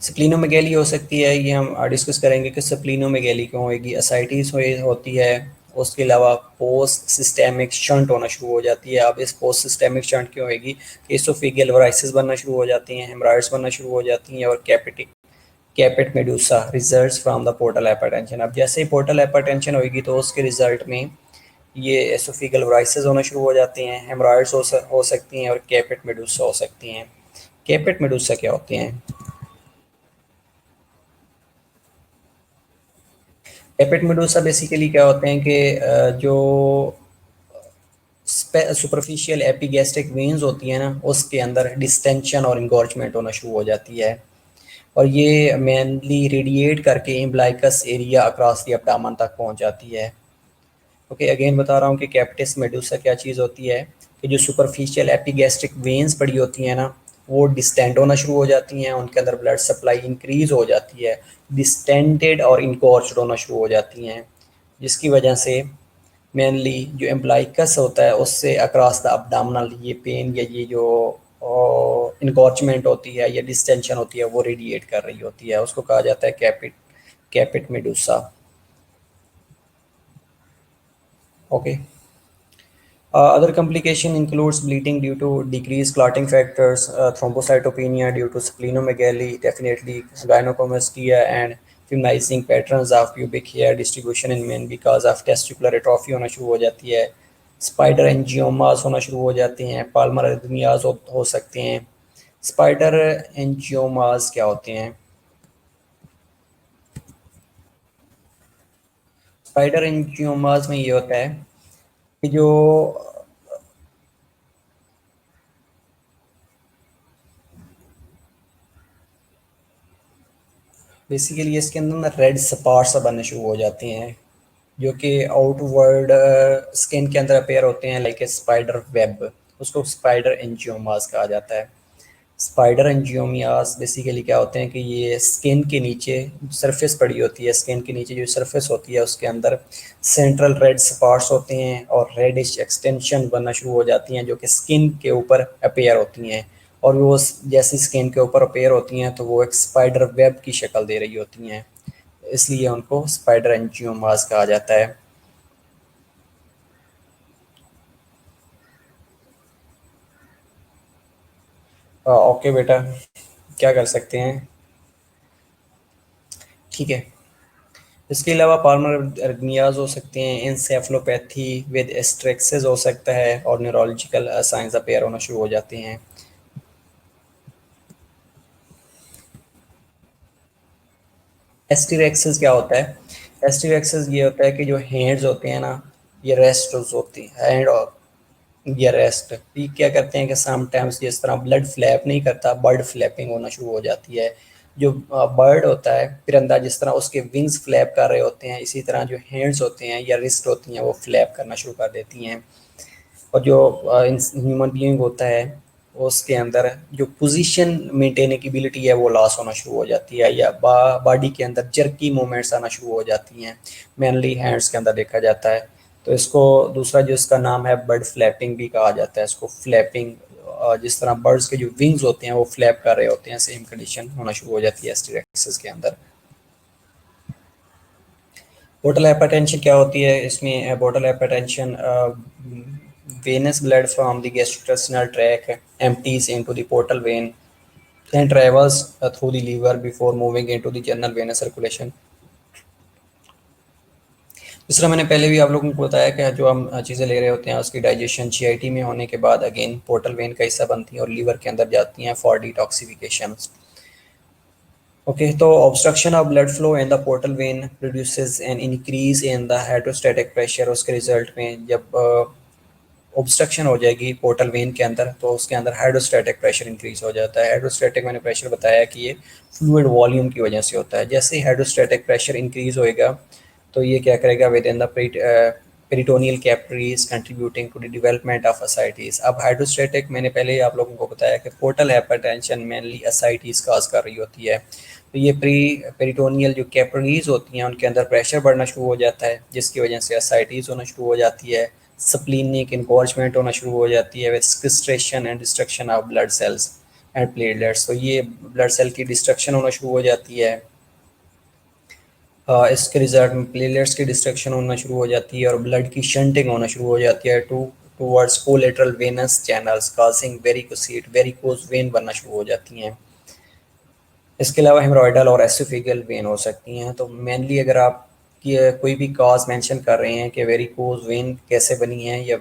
[SPEAKER 1] स्प्लीनोमेगैली हो सकती है, ये हम डिस्कस करेंगे कि स्प्लीनोमेगैली क्यों होएगी, असाइटिस होती है। उसके अलावा पोस्ट सिस्टेमिक शंट होना शुरू हो जाती है। अब इस पोस्ट सिस्टेमिक शंट क्यों होएगी, एसोफेगियल वराइसिस बनना शुरू हो जाती हैं, हेमराइड्स बनना शुरू हो जाती हैं, और caput medusae results from the portal hypertension. अब जैसे ही पोर्टल हाइपरटेंशन होगी तो उसके रिजल्ट में ये एसोफेगियल वराइसिस होना शुरू हो जाते हैं, हेमराइड्स हो सकती हैं, और कैपेट मेडुसा हो सकती हैं। कैपेट मेडुसा क्या होते हैं? कैपेट मेडुसा बेसिकली क्या होते हैं कि जो सुपरफिशियल एपिगैस्ट्रिक वेन्स होती है ना, उसके अंदर डिस्टेंशन और इंगॉर्जमेंट होना शुरू हो जाती है, और ये मेनली रेडिएट करके इम्ब्लाइकस एरिया अक्रॉस द एब्डामन तक पहुंच जाती है। ओके, अगेन बता रहा हूँ कि कैप्टिस मेडुसा क्या चीज़ होती है कि जो सुपरफिशियल एपिगैस्ट्रिक वेन्स पड़ी होती हैं ना, वो डिस्टेंड होना शुरू हो जाती हैं, उनके अंदर ब्लड सप्लाई इंक्रीज हो जाती है, डिस्टेंडेड और इनकॉर्च्ड होना शुरू हो जाती हैं, जिसकी वजह से मेनली जो एम्प्लाइकस होता है उससे अक्रॉस द अब्डामिनल ये पेन या ये जो इनकॉर्चमेंट होती है या डिस्टेंशन होती है वो रेडिएट कर रही होती है, उसको कहा जाता है caput medusae. Okay, other complication includes bleeding due to decreased clotting factors, thrombocytopenia due to splenomegaly, definitely gynecomastia, and feminizing patterns of pubic hair distribution in men because of testicular atrophy होना शुरू हो जाती है, spider एंजियोमास होना शुरू हो जाते हैं, पाल्मर एरिथमियाज हो सकते हैं। स्पाइडर एंजियोमास क्या होते हैं? स्पाइडर एंजियोमास में ये होता है कि जो बेसिकली इसके अंदर ना रेड स्पॉट्स बनने शुरू हो जाते हैं, जो कि आउटवर्ड स्किन के अंदर अपेयर होते हैं लाइक ए स्पाइडर वेब, उसको स्पाइडर एंजियोमास कहा जाता है। स्पाइडर एंजियोमियास बेसिकली क्या होते हैं कि ये स्किन के नीचे सरफेस पड़ी होती है, स्किन के नीचे जो सरफेस होती है उसके अंदर सेंट्रल रेड स्पॉट्स होते हैं और रेडिश एक्सटेंशन बनना शुरू हो जाती हैं, जो कि स्किन के ऊपर अपेयर होती हैं, और वो जैसी स्किन के ऊपर अपेयर होती हैं तो वो एक स्पाइडर वेब की शक्ल दे रही होती हैं, इसलिए उनको स्पाइडर एंजियोमास कहा जाता है। ओके बेटा, क्या कर सकते हैं? ठीक है, इसके अलावा पाल्मर एरिथमियाज हो सकते हैं, इंसेफ्लोपैथी विद एस्ट्रेक्सिस हो सकता है, और न्यूरोलॉजिकल साइंस अपेयर होना शुरू हो जाते हैं। एस्टिरेक्सिस क्या होता है? एस्टिरेक्सिस ये होता है कि जो हैंड्स होते हैं ना, ये रेस्ट होती है, हैंड और या रेस्ट, ये क्या करते हैं कि समटाइम्स जिस तरह ब्लड फ्लैप नहीं करता, बर्ड फ्लैपिंग होना शुरू हो जाती है। जो बर्ड होता है परिंदा, जिस तरह उसके विंग्स फ्लैप कर रहे होते हैं, इसी तरह जो हैंड्स होते हैं या रिस्ट होती हैं वो फ्लैप करना शुरू कर देती हैं, और जो ह्यूमन बीइंग होता है उसके अंदर जो पोजीशन मेंटेन की एबिलिटी है वो लॉस होना शुरू हो जाती है, या बॉडी के अंदर जर्की मूवमेंट्स आना शुरू हो जाती हैं, मेनली हैंड्स के अंदर देखा जाता है। तो इसको दूसरा जो इसका नाम है बर्ड फ्लैपिंग भी कहा जाता है, इसको फ्लैपिंग, जिस तरह बर्ड्स के जो विंग्स होते हैं वो फ्लैप कर रहे होते हैं, सेम कंडीशन होना शुरू हो जाती है एस्टिरेक्सिस के अंदर। पोर्टल हाइपरटेंशन क्या होती है? इसमें portal hypertension venous blood from the gastrointestinal tract empties into the portal vein and travels through the liver before moving into the general venous circulation। इस तरह मैंने पहले भी आप लोगों को बताया कि जो हम चीज़ें ले रहे होते हैं उसकी डाइजेशन जीआईटी में होने के बाद अगेन पोर्टल वेन का हिस्सा बनती हैं और लीवर के अंदर जाती हैं फॉर डिटॉक्सिफिकेशन। ओके, तो obstruction of blood flow in the portal vein produces an increase in the hydrostatic pressure. उसके रिजल्ट में जब ऑब्स्ट्रक्शन हो जाएगी पोर्टल वेन के अंदर तो उसके अंदर हाइड्रोस्टैटिक प्रेशर इंक्रीज हो जाता है। हाइड्रोस्टैटिक मैंने प्रेशर बताया कि ये फ्लूइड वॉल्यूम की वजह से होता है। जैसे ही हाइड्रोस्टैटिक प्रेशर इंक्रीज होएगा तो ये क्या करेगा, within the peritoneal capillaries contributing to the development of ascites. अब हाइड्रोस्टैटिक मैंने पहले ही आप लोगों को बताया कि portal hypertension mainly ascites cause कर रही होती है, तो ये पेरिटोनियल जो कैपिलरीज होती हैं उनके अंदर प्रेशर बढ़ना शुरू हो जाता है, जिसकी वजह से असाइटिस होना शुरू हो जाती है, स्प्लीनिक इनकॉर्चमेंट होना शुरू हो जाती है, with sequestration and destruction of blood cells. And platelets. तो ये ब्लड सेल की डिस्ट्रक्शन होना शुरू हो जाती है। इसके रिजल्ट में प्लेटलेट्स की डिस्ट्रक्शन होना शुरू हो जाती है और ब्लड की शंटिंग होना शुरू हो जाती है towards collateral venous channels, causing varicose vein बनना शुरू हो जाती हैं। इसके अलावा हेमोरॉयडल और एसोफेजियल वेन हो सकती हैं। तो मेनली अगर आप कोई भी कॉज मेंशन कर रहे हैं कि वेरिकोज वेन कैसे बनी है, या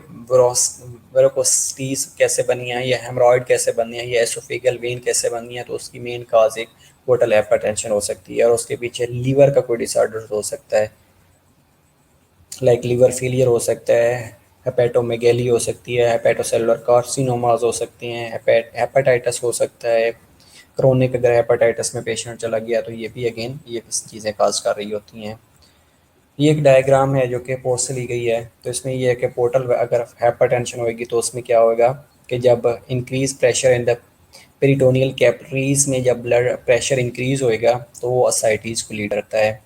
[SPEAKER 1] वेरोकोस्टीज कैसे बनी है, या हेमोरॉयड कैसे बनी है, या एसोफेजियल वेन कैसे बनी है, तो उसकी मेन कॉज एक पोर्टल हाइपरटेंशन हो सकती है और उसके पीछे लीवर का कोई डिसऑर्डर हो सकता है, लाइक लीवर फेलियर हो सकता है, हेपेटोमेगेली हो सकती है, हेपेटोसेलुलर कार्सिनोमास हो सकती हैं, हेपेटाइटिस हो सकता है। क्रोनिक अगर हेपेटाइटिस में पेशेंट चला गया तो ये भी अगेन ये चीज़ें काज कर रही होती हैं। ये एक डायग्राम है जो कि पोस्ट से ली गई है। तो इसमें ये है कि पोर्टल अगर हाइपरटेंशन होगी तो उसमें क्या होगा कि जब increase pressure in the peritoneal capillaries में जब ब्लड प्रेशर इंक्रीज होएगा तो वो असाइटीज़ को लीड करता है।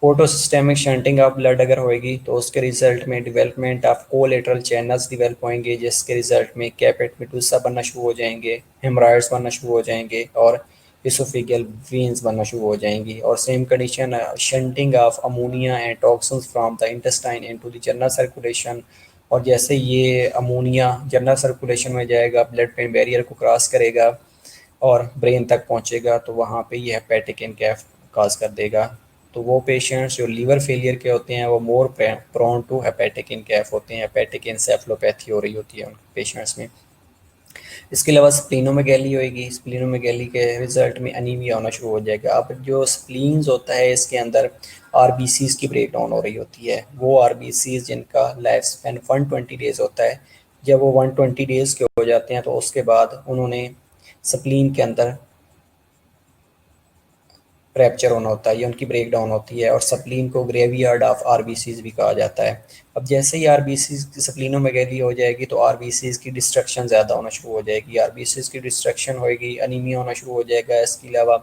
[SPEAKER 1] पोर्टोसिस्टेमिक शंटिंग ऑफ ब्लड अगर होएगी तो उसके रिजल्ट में development of collateral channels develop होंगे, जिसके रिजल्ट में कैपेट मेडुसा बनना शुरू हो जाएंगे, हेमराइड्स बनना शुरू हो जाएंगे और इसोफेगियल वेन्स बनना शुरू हो जाएंगी। और same condition shunting of ammonia and toxins from the intestine into the general circulation. और जैसे ये अमोनिया जनरल सर्कुलेशन में जाएगा, ब्लड ब्रेन बैरियर को क्रॉस करेगा और ब्रेन तक पहुंचेगा, तो वहाँ पे ये हेपेटिक इनकैफ काज कर देगा। तो वो पेशेंट्स जो लीवर फेलियर के होते हैं वो मोर प्रोन टू हेपेटिक इनकैफ होते हैं, हेपेटिक इंसेफ्लोपैथी हो रही होती है उन पेशेंट्स में। इसके अलावा स्प्लीनोमेगैली होएगी, स्प्लीनोमेगैली के रिजल्ट में अनीमिया होना शुरू हो जाएगा। अब जो स्प्लीन्स होता है इसके अंदर आरबीसीज की ब्रेक डाउन हो रही होती है। वो आरबीसीज जिनका लाइफ स्पैन 120 डेज होता है, जब वो 120 डेज के हो जाते हैं तो उसके बाद उन्होंने स्प्लीन के अंदर रैप्चर होना होता है, ये उनकी ब्रेक डाउन होती है और स्प्लीन को ग्रेवयार्ड ऑफ आरबीसीज भी कहा जाता है। अब जैसे ही आरबीसीज स्प्लीनों में गैली हो जाएगी तो आरबीसीज की डिस्ट्रक्शन ज़्यादा होना शुरू हो जाएगी, आरबीसीज की डिस्ट्रक्शन होएगी, अनीमिया होना शुरू हो जाएगा। इसके अलावा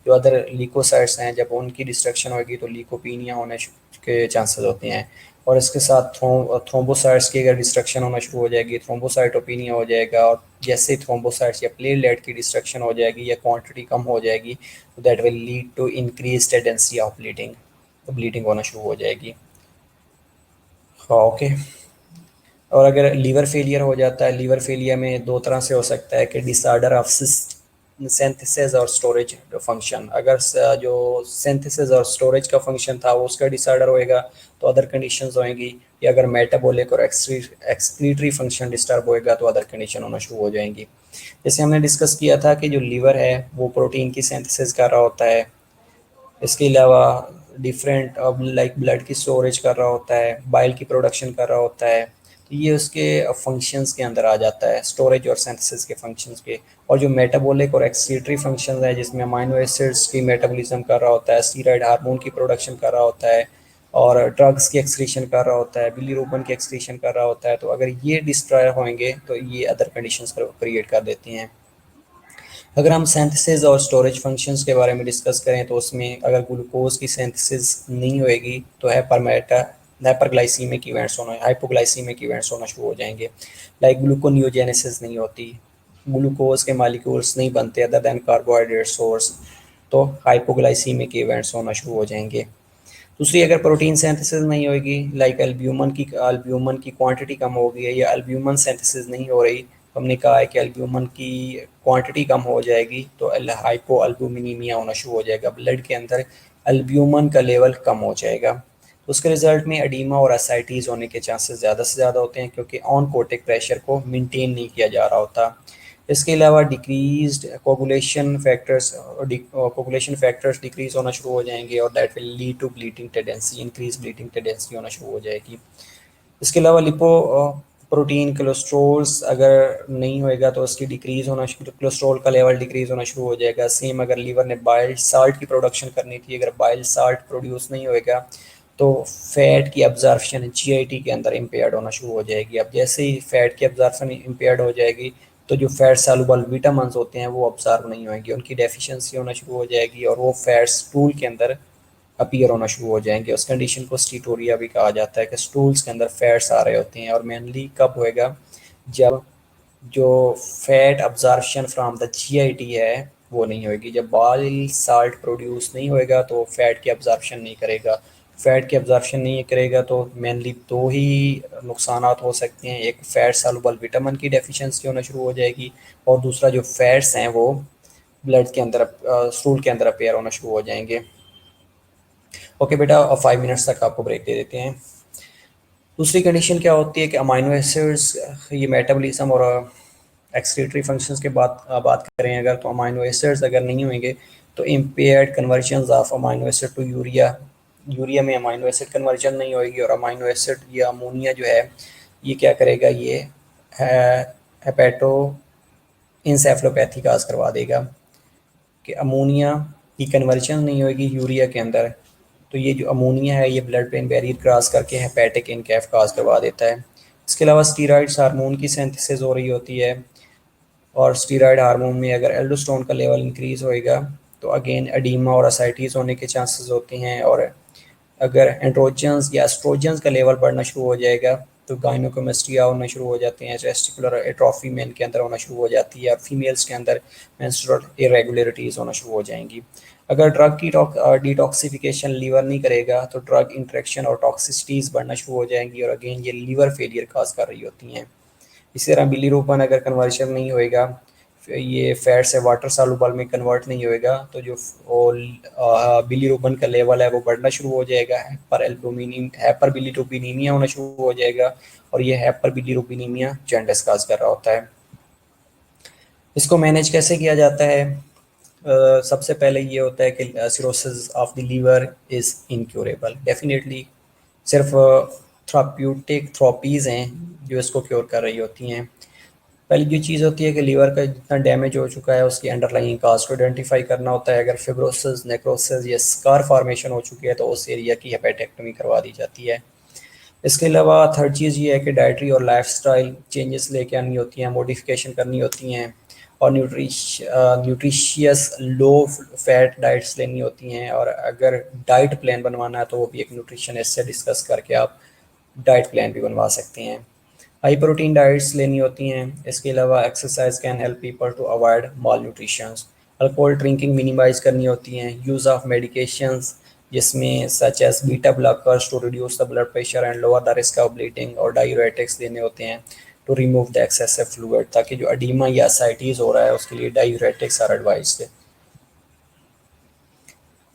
[SPEAKER 1] जो अदर लिकोसाइट्स हैं जब उनकी डिस्ट्रक्शन होगी तो लिकोपीनिया होने के चांसेस होते हैं। और इसके साथ थ्रोम्बोसाइट्स की अगर डिस्ट्रक्शन होना शुरू हो जाएगी, थ्रोम्बोसाइटोपिनिया हो जाएगा। और जैसे थ्रोम्बोसाइट्स या प्लेटलेट की डिस्ट्रक्शन हो जाएगी या क्वांटिटी कम हो जाएगी तो that will lead to increase tendency of bleeding, तो ब्लीडिंग होना शुरू हो जाएगी। हाँ, ओके। और अगर लीवर फेलियर हो जाता है, लीवर फेलियर में दो तरह से हो सकता है कि डिसऑर्डर ऑफ सिंथेसिस और स्टोरेज फंक्शन। अगर जो सिंथेसिस और स्टोरेज का फंक्शन था वो उसका डिसऑर्डर होएगा तो अदर कंडीशंस होएंगी, या अगर मेटाबॉलिक और एक्सक्रीटरी फंक्शन डिस्टर्ब होएगा तो अदर कंडीशन होना शुरू हो जाएंगी। जैसे हमने डिस्कस किया था कि जो लीवर है वो प्रोटीन की सिंथेसिस कर रहा होता है, इसके अलावा डिफरेंट अब लाइक ब्लड की स्टोरेज कर रहा होता है, बाइल की प्रोडक्शन कर रहा होता है। तो ये उसके फंक्शंस के अंदर आ जाता है, स्टोरेज और सिंथेसिस के फंक्शंस के। और जो मेटाबॉलिक और एक्सक्रीटरी फंक्शंस है जिसमें अमाइनो एसिड्स की मेटाबॉलिज्म कर रहा होता है, स्टीरॉयड हार्मोन की प्रोडक्शन कर रहा होता है और ड्रग्स की एक्सक्रीशन कर रहा होता है, बिलीरुबिन की एक्सक्रीशन कर रहा होता है। तो अगर ये डिस्ट्रॉय होंगे तो ये अदर कंडीशंस क्रिएट कर देती हैं। अगर हम सिंथेसिस और स्टोरेज फंक्शंस के बारे में डिस्कस करें तो उसमें अगर ग्लूकोज की सिंथेसिस नहीं होएगी तो हाइपरग्लाइसीमिक इवेंट्स होना हाइपोग्लाइसीमिक इवेंट्स होना शुरू हो जाएंगे, लाइक ग्लूकोनियोजेनेसिस नहीं होती, ग्लूकोज के मालिक्यूल्स नहीं बनते अदर देन कार्बोहाइड्रेट सोर्स, तो हाइपोग्लाइसीमिक इवेंट्स होना शुरू हो जाएंगे। दूसरी, अगर प्रोटीन सिंथेसिस नहीं होगी, लाइक एल्ब्यूमन की क्वांटिटी कम हो गई है या एल्ब्यूमन सिंथेसिस नहीं हो रही, तो हमने कहा है कि एल्ब्यूमन की क्वांटिटी कम हो जाएगी तो हाइपो एल्ब्यूमिनीमिया होना शुरू हो जाएगा, ब्लड के अंदर एल्ब्यूमन का लेवल कम हो जाएगा। तो उसके रिजल्ट में एडीमा और एसाइटीज़ होने के चांसेस ज़्यादा से ज़्यादा होते हैं क्योंकि ऑन कोटिक प्रेशर को मेंटेन नहीं किया जा रहा होता। इसके अलावा डिक्रीज्ड कोगुलेशन फैक्टर्स डिक्रीज होना शुरू हो जाएंगे और that will lead to bleeding tendency, increase bleeding tendency होना शुरू हो जाएगी। इसके अलावा लिपो प्रोटीन कोलेस्ट्रोल्स अगर नहीं होएगा तो उसकी डिक्रीज होना कोलेस्ट्रोल का लेवल डिक्रीज होना शुरू हो जाएगा। सेम अगर लीवर ने बाइल साल्ट की प्रोडक्शन करनी थी, अगर बाइल साल्ट प्रोड्यूस नहीं होएगा तो फैट की अब्जॉर्प्शन जीआईटी के अंदर इम्पेयर्ड होना शुरू हो जाएगी। अब जैसे ही फैट की अब्जॉर्प्शन इम्पेयर्ड हो जाएगी तो जो फैट सॉल्युबल विटामिन्स होते हैं वो अब्जॉर्ब नहीं होंगे, उनकी डेफिशिएंसी होना शुरू हो जाएगी और वो फैट स्टूल के अंदर अपीयर होना शुरू हो जाएंगे। उस कंडीशन को स्टीटोरिया भी कहा जाता है कि स्टूल्स के अंदर फैट्स आ रहे होते हैं। और मेनली कब होएगा, जब जो fat absorption from the GIT है वो नहीं होगी। जब बाइल साल्ट प्रोड्यूस नहीं होएगा तो फैट की अब्जॉर्प्शन नहीं करेगा। फैट की अब्जॉर्प्शन नहीं करेगा तो मेनली दो ही नुकसानात हो सकते हैं। एक फैट सॉल्युबल विटामिन की डेफिशिएंसी होना शुरू हो जाएगी, और दूसरा जो फैट्स हैं वो ब्लड के अंदर स्टूल के अंदर अपेयर होना शुरू हो जाएंगे। ओके बेटा, और 5 मिनट्स तक आपको ब्रेक दे देते हैं। दूसरी कंडीशन क्या होती है कि अमाइनो एसिड्स, ये मेटाबॉलिज्म और एक्सक्रीटरी फंक्शंस के बात करें अगर, तो अमाइनो एसिड्स अगर नहीं होंगे तो impaired conversion of amino acid to urea, urea में अमाइनो एसिड कन्वर्जन नहीं होगी, और अमाइनो एसिड या अमोनिया जो है ये क्या करेगा, ये हेपेटो इंसेफ्लोपैथी काज करवा देगा कि अमोनिया की कन्वर्जन नहीं होगी यूरिया के अंदर। तो ये जो अमोनिया है ये ब्लड ब्रेन बैरियर क्रॉस करके हेपेटिक इनकैफ काज करवा देता है। इसके अलावा स्टीरॉइड्स हार्मोन की सिंथेसिस हो रही होती है, और स्टीरॉयड हार्मोन में अगर एल्डोस्टेरोन का लेवल इंक्रीज होएगा तो अगेन एडीमा और असाइटिस होने के चांसेस होते हैं। और अगर एंड्रोजन्स या एस्ट्रोजन्स का लेवल बढ़ना शुरू हो जाएगा तो गाइनोकोमेस्ट्रिया होना शुरू हो जाते हैं, टेस्टिकुलर एट्रोफी मेन के अंदर होना शुरू हो जाती है, और फीमेल्स के अंदर मेंस्ट्रुअल इरेगुलरिटीज़ होना शुरू हो जाएंगी। अगर ड्रग की डिटॉक्सिफिकेशन लीवर नहीं करेगा तो ड्रग इंट्रैक्शन और टॉक्सिसिटीज़ बढ़ना शुरू हो जाएंगी, और अगेन ये लीवर फेलियर काज कर रही होती हैं। इसी तरह बिलीरूबन अगर कन्वर्शन नहीं होएगा, ये फैट से वाटर सॉल्युबल में कन्वर्ट नहीं होएगा, तो जो बिलीरूबन का लेवल है वो बढ़ना शुरू हो जाएगा, हाइपर बिलीरूबिनीमिया होना शुरू हो जाएगा, और ये हाइपर बिलीरूबिनीमिया जॉन्डिस काज कर रहा होता है। इसको मैनेज कैसे किया जाता है? सबसे पहले ये होता है कि cirrhosis of the liver is incurable definitely. सिर्फ थेराप्यूटिक थेरापीज़ हैं जो इसको क्योर कर रही होती हैं। पहली जो चीज़ होती है कि लीवर का जितना डैमेज हो चुका है उसकी अंडरलाइंग काज को आइडेंटिफाई करना होता है। अगर फिब्रोसिस, नेक्रोसिस या स्कार फॉर्मेशन हो चुकी है तो उस एरिया की हेपेटेक्टमी करवा दी जाती है। इसके अलावा थर्ड चीज़ ये है कि डाइटरी और लाइफस्टाइल चेंजेस लेके आनी होती हैं, मॉडिफिकेशन करनी होती हैं, और न्यूट्रिशियस लो फैट डाइट्स लेनी होती हैं। और अगर डाइट प्लान बनवाना है तो वो भी एक न्यूट्रिशनिस्ट से डिस्कस करके आप डाइट प्लान भी बनवा सकते हैं। हाई प्रोटीन डाइट्स लेनी होती हैं। इसके अलावा exercise can help people to avoid malnutrition. Alcohol drinking minimize करनी होती हैं। यूज़ ऑफ मेडिकेशंस जिसमें such as beta blockers to reduce the blood pressure and lower the risk of bleeding, और डायूरेटिक्स देने होते हैं to remove the excessive fluid, ताकि जो अडीमा या असाइटीज़ हो रहा है उसके लिए diuretics are advised.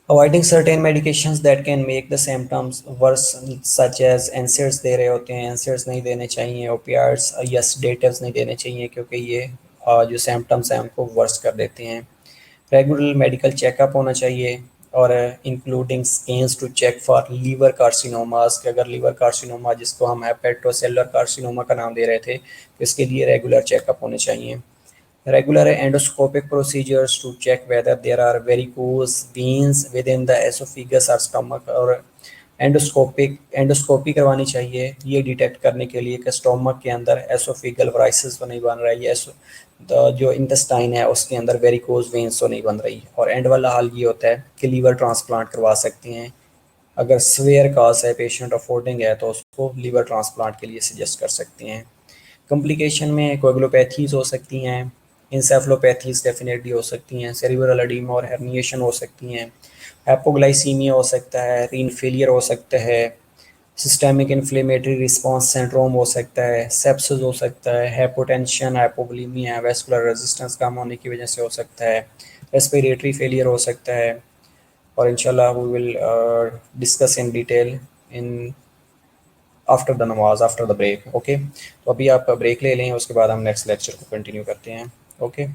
[SPEAKER 1] Avoiding certain medications that can make the symptoms worse such as NSAIDs दे रहे होते हैं, NSAIDs नहीं देने चाहिए, ओपियाइड्स या सेडेटिव्स नहीं देने चाहिए क्योंकि ये जो सिम्टम्स हैं उनको वर्स कर देते हैं। रेगुलर मेडिकल चेकअप होना चाहिए, और including scans to check for liver carcinomas, कि अगर लीवर कार्सिनोमा जिसको हम हेपेटोसेलुलर कार्सिनोमा का नाम दे रहे थे तो इसके लिए रेगुलर चेकअप होने चाहिए। Regular endoscopic procedures to check whether there are varicose veins within the esophagus or stomach, और एंडोस्कोपी करवानी चाहिए ये डिटेक्ट करने के लिए कि स्टोमक के अंदर एसोफिगल वराइसिस तो नहीं बन रहा है, ये जो इंटेस्टाइन है उसके अंदर वेरिकोज वेन्स तो नहीं बन रही। और एंड वाला हाल ये होता है कि लीवर ट्रांसप्लांट करवा सकते हैं। अगर सवेयर काज है, पेशेंट अफोर्डिंग है, तो उसको लीवर ट्रांसप्लांट के लिए सजेस्ट कर सकते हैं। कॉम्प्लिकेशन में कोएगुलोपैथीज हो सकती हैं, इंसेफ्लोपैथीज डेफिनेटली हो सकती हैं, सेरिब्रल एडीमा और herniation हो सकती हैं, हाइपोग्लाइसीमिया हो सकता है, रीन फेलियर हो सकता है, सिस्टेमिक इन्फ्लेमेटरी रिस्पांस सिंड्रोम हो सकता है, सेप्सिस हो सकता है, हाइपोटेंशन, हाइपोवोलेमिया, वेस्कुलर रेजिस्टेंस कम होने की वजह से हो सकता है, रेस्पिरेटरी फेलियर हो सकता है। और इंशाल्लाह we will discuss in detail in after the नमाज, आफ्टर द ब्रेक। ओके, तो अभी आप ब्रेक ले लें, उसके बाद हम नेक्स्ट लेक्चर को कंटिन्यू करते हैं। ओके।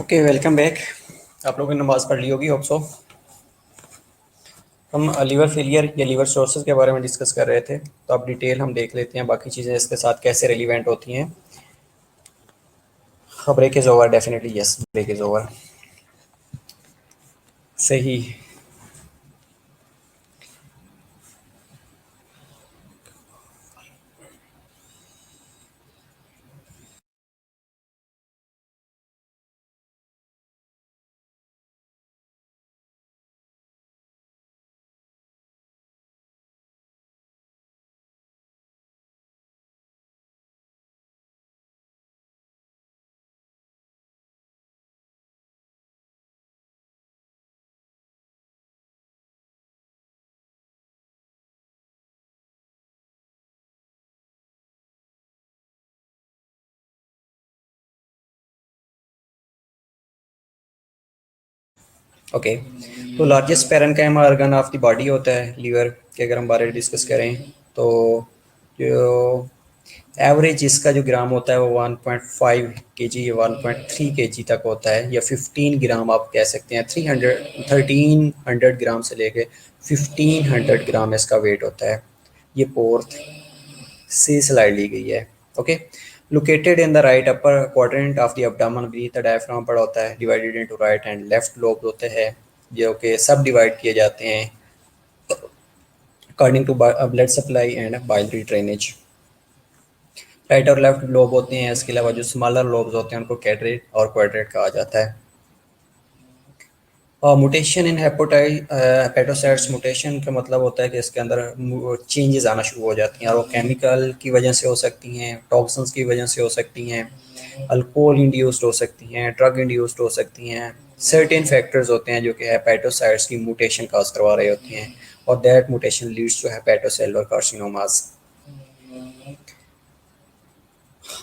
[SPEAKER 1] Okay, welcome back. आप लोगों ने नमाज़ पढ़ ली होगी, होप सो। हम लीवर फेलियर या लीवर सोर्सेज के बारे में डिस्कस कर रहे थे, तो अब डिटेल हम देख लेते हैं बाकी चीज़ें इसके साथ कैसे रिलीवेंट होती हैं। Break is over, definitely yes, break is over. सही। ओके, तो largest parenchyma organ of the body होता है लीवर के, अगर हम बारे में डिस्कस करें तो जो एवरेज इसका जो ग्राम होता है वो 1.5 केजी या 1.3 केजी तक होता है, या 15 ग्राम आप कह सकते हैं। 1300 ग्राम से लेके 1500 ग्राम इसका वेट होता है। ये फोर्थ से स्लाइड ली गई है। Okay, located in the right upper quadrant of the abdomen beneath the diaphragm पड़ा होता है, divided into right and left lobe होते हैं जो कि सब डिवाइड किए जाते हैं according to blood supply and biliary drainage. Right और लेफ्ट लोब होते हैं, इसके अलावा जो स्मॉलर लोब्स होते हैं उनको कैड्रेट और क्वाड्रेट कहा जाता है। और मुटेशन इन हेपेटोसाइट्स, मुटेशन का मतलब होता है कि इसके अंदर चेंजेस आना शुरू हो जाती हैं, और वो केमिकल की वजह से हो सकती हैं, टॉक्सिन्स की वजह से हो सकती हैं, अल्कोहल इंड्यूस्ड हो सकती हैं, ड्रग इंड्यूस्ड हो सकती हैं। सर्टेन फैक्टर्स होते हैं जो कि हेपेटोसाइट्स की मुटेशन काज करवा रहे होती हैं, और that mutation leads to hepatocellular carcinomas.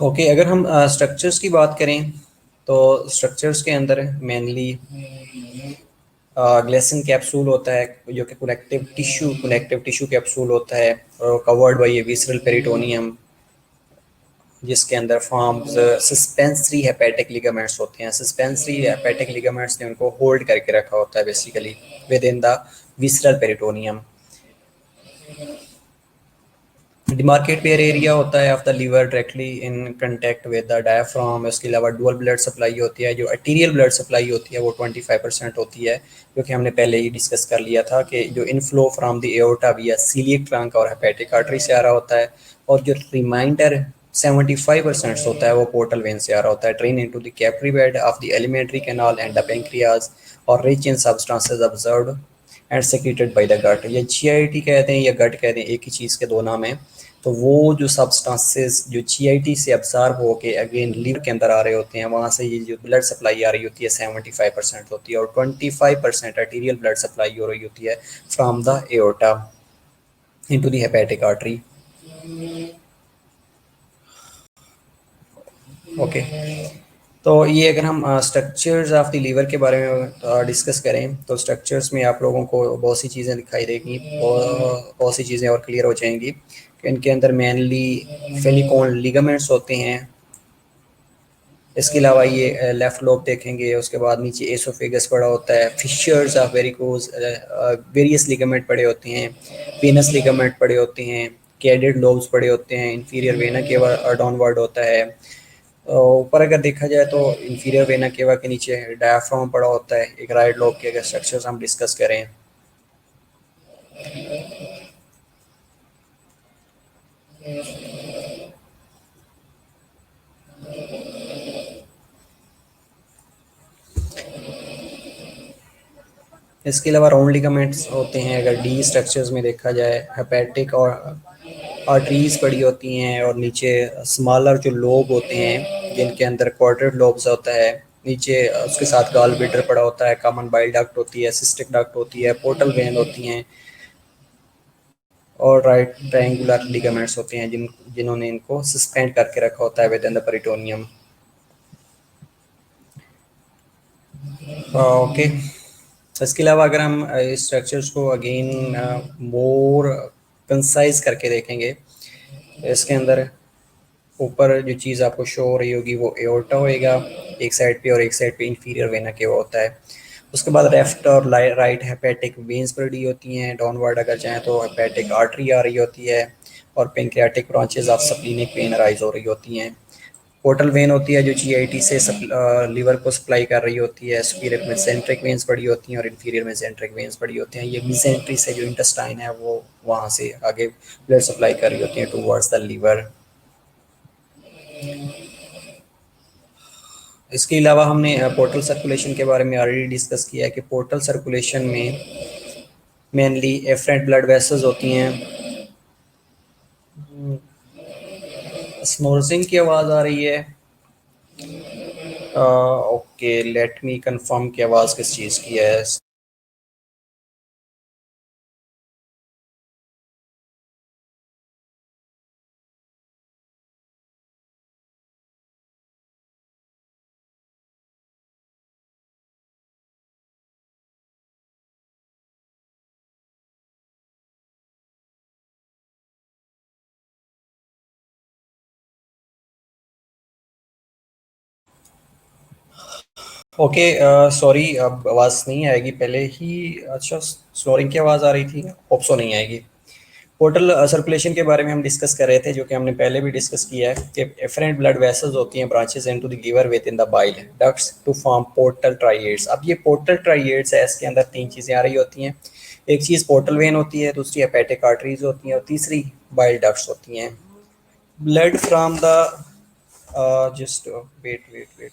[SPEAKER 1] Okay, अगर हम स्ट्रक्चर्स की बात करें तो स्ट्रक्चर्स के अंदर मेनली ग्लेसन कैप्सूल होता है जो कि कनेक्टिव टिश्यू कैप्सूल होता है, और कवर्ड बाय विसरल पेरिटोनियम, जिसके अंदर फॉर्म्स सस्पेंसरी हेपेटिक लिगामेंट्स होते हैं। सस्पेंसरी हेपेटिक लिगामेंट्स ने उनको होल्ड करके रखा होता है basically within the visceral peritoneum. Demarcate bare area होता है of the liver directly in contact with the diaphragm. इसके अलावा डुअल ब्लड सप्लाई होती है। जो आर्टीरियल ब्लड सप्लाई होती है वो 25% होती है, क्योंकि हमने पहले ही डिस्कस कर लिया था कि जो इनफ्लो फ्रॉम द एओर्टा विया सीलिएक ट्रंक और हेपेटिक आर्टरी से आ रहा होता है, और जो रिमाइंडर 75% होता है वो पोर्टल वेन से आ रहा होता है, drain into the capillary bed of the alimentary canal and the pancreas, और rich in substances absorbed and secreted by the gut. या जीआईटी कहते हैं या गट कहते हैं, एक ही चीज़ के दो नाम हैं। तो वो जो सब्सटेंसेस जो जीआईटी से अब्जॉर्ब होके अगेन लीवर के अंदर आ रहे होते हैं, वहाँ से ये जो ब्लड सप्लाई आ रही होती है 75% होती है, और 25% आर्टीरियल ब्लड सप्लाई हो रही होती है from the aorta into the hepatic artery. Okay, तो ये अगर हम स्ट्रक्चर्स ऑफ द लीवर के बारे में डिस्कस करें तो स्ट्रक्चर्स में आप लोगों को बहुत सी चीज़ें दिखाई देगी, बहुत सी चीज़ें और क्लियर हो जाएंगी कि इनके अंदर मेनली फेलिकोन लिगामेंट्स होते हैं। इसके अलावा ये लेफ्ट लोब देखेंगे, उसके बाद नीचे एसोफेगस पड़ा होता है, fissures of varicose, various ligament पड़े होते हैं, वेनस लिगामेंट पड़े होते हैं, कैडेड लोब्स पड़े होते हैं, इंफीरियर वेना केवा डाउनवर्ड होता है। ऊपर अगर देखा जाए तो इंफीरियर वेना केवा के नीचे डायाफ्राम पड़ा होता है। एक राइट लोब के अगर स्ट्रक्चर्स हम डिस्कस करें, इसके अलावा राउंड लिगामेंट्स होते हैं। अगर डी स्ट्रक्चर्स में देखा जाए, हेपेटिक और आर्टरीज पड़ी होती हैं, और नीचे स्मॉलर जो लोब होते हैं जिनके अंदर क्वाड्रेट लोब्स होता है, नीचे उसके साथ गॉल ब्लैडर पड़ा होता है, कॉमन बाइल डक्ट होती है, सिस्टिक डक्ट होती है, पोर्टल वेन होती हैं, और राइट ट्रायंगुलर लिगामेंट्स होते हैं जिन्होंने इनको सस्पेंड करके रखा होता है with in the peritoneum. Okay, इसके अलावा अगर हम स्ट्रक्चर्स को अगेन मोर कंसाइज करके देखेंगे, इसके अंदर ऊपर जो चीज़ आपको शो हो रही होगी वो एओर्टा होएगा एक साइड पे, और एक साइड पे इंफीरियर वेना केवा होता है। उसके बाद लेफ्ट और राइट हेपेटिक वेन्स पड़ी होती हैं। डाउनवर्ड अगर चाहें तो हेपेटिक आर्टरी आ रही होती है, और pancreatic branches of splenic vein rise हो रही होती हैं। पोर्टल वेन होती है जो जीआईटी से लीवर को सप्लाई कर रही होती है। सुपीरियर में सेंट्रिक वेन्स पड़ी होती हैं, और इन्फीरियर में सेंट्रिक वेन्स पड़ी होती हैं। ये मिसेंट्री से जो इंटेस्टाइन है वो वहाँ से आगे ब्लड सप्लाई कर रही होती है टूवर्ड्स द लीवर। इसके अलावा हमने पोर्टल सर्कुलेशन के बारे में ऑलरेडी डिस्कस किया है कि पोर्टल सर्कुलेशन में मेनली एफरेंट ब्लड वेसल्स होती हैं। स्नोर्जिंग की आवाज़ आ रही है। ओके, लेट मी कंफर्म की आवाज़ किस चीज़ की है। ओके, सॉरी, अब आवाज़ नहीं आएगी पहले ही। अच्छा, स्नोरिंग की आवाज़ आ रही थी, होप सो नहीं आएगी। पोर्टल सर्कुलेशन के बारे में हम डिस्कस कर रहे थे, जो कि हमने पहले भी डिस्कस किया है कि एफरेंट ब्लड वेसल्स होती हैं branches into the liver within the bile ducts to form portal triads. अब ये पोर्टल ट्राइएड्स है, इसके अंदर तीन चीज़ें आ रही होती हैं। एक चीज़ पोर्टल वेन होती है, दूसरी हेपेटिक आर्टरीज होती हैं, और तीसरी बाइल डक्ट्स होती हैं। Blood from the just wait wait wait.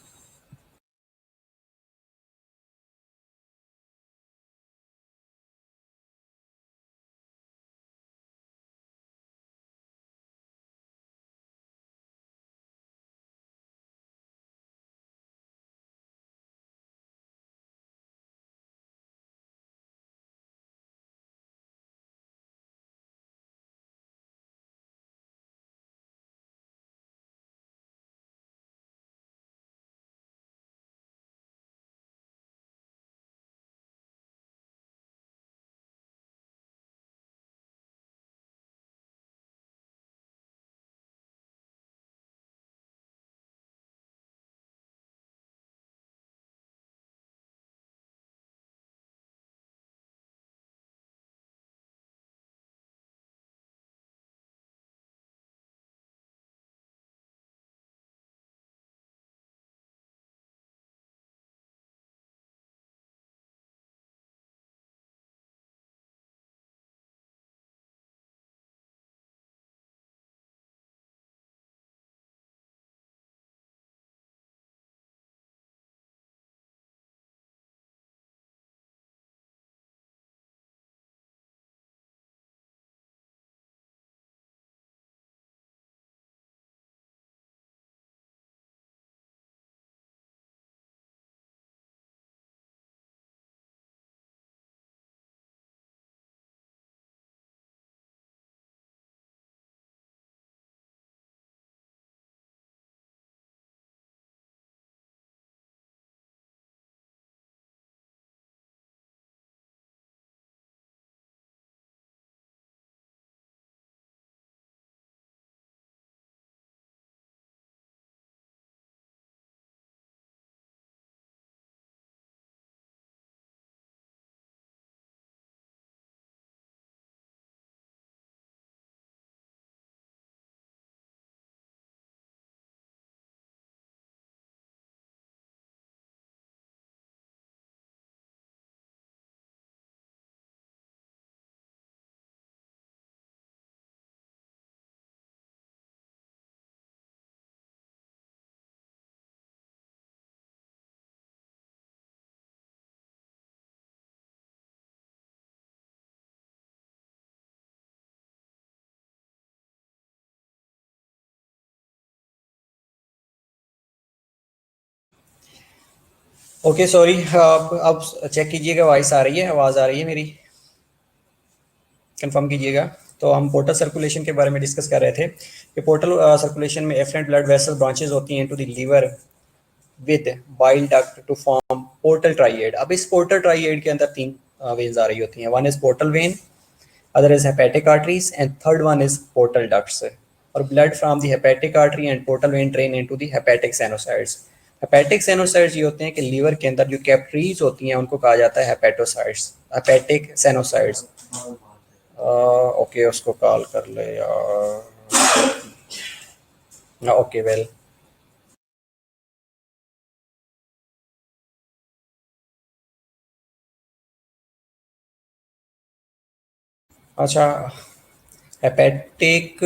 [SPEAKER 1] Okay, sorry, अब चेक कीजिएगा, वॉइस आ रही है, आवाज़ आ रही है मेरी, कंफर्म कीजिएगा। तो हम पोर्टल सर्कुलेशन के बारे में डिस्कस कर रहे थे कि पोर्टल सर्कुलेशन में एफरेंट ब्लड वेसल ब्रांचेज होती हैं to the liver with bile duct to form portal triad. अब इस पोर्टल ट्राइएड के अंदर तीन वेन्स आ रही होती हैं। One is portal vein, other is hepatic arteries, and third one is portal ducts. और blood from the hepatic artery and portal vein drain into the hepatic sinusoids. Hepatic sinusoids ये होते हैं कि लीवर के अंदर जो कैपिलरीज होती हैं उनको कहा जाता है हेपेटोसाइट्स, हेपेटिक साइनोसाइड्स। ओके, उसको कॉल कर ले यार। Okay well. अच्छा, हेपेटिक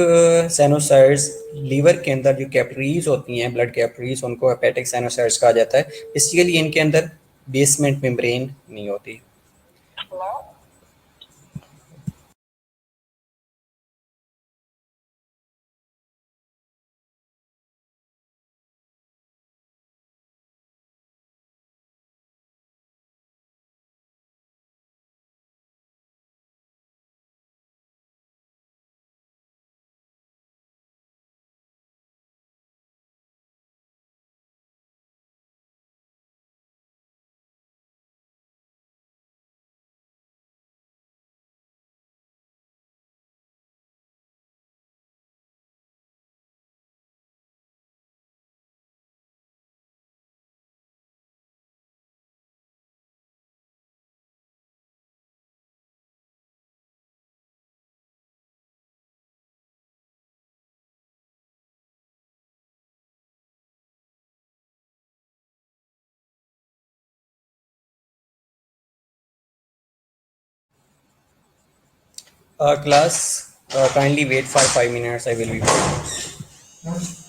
[SPEAKER 1] साइनोसाइड्स लीवर के अंदर जो कैपिलरीज होती हैं, ब्लड कैपिलरीज, उनको हेपेटिक साइनोसाइड्स कहा जाता है। बेसिकली इनके अंदर बेसमेंट मेम्ब्रेन नहीं होती। Class, kindly wait for 5 minutes. I will be back.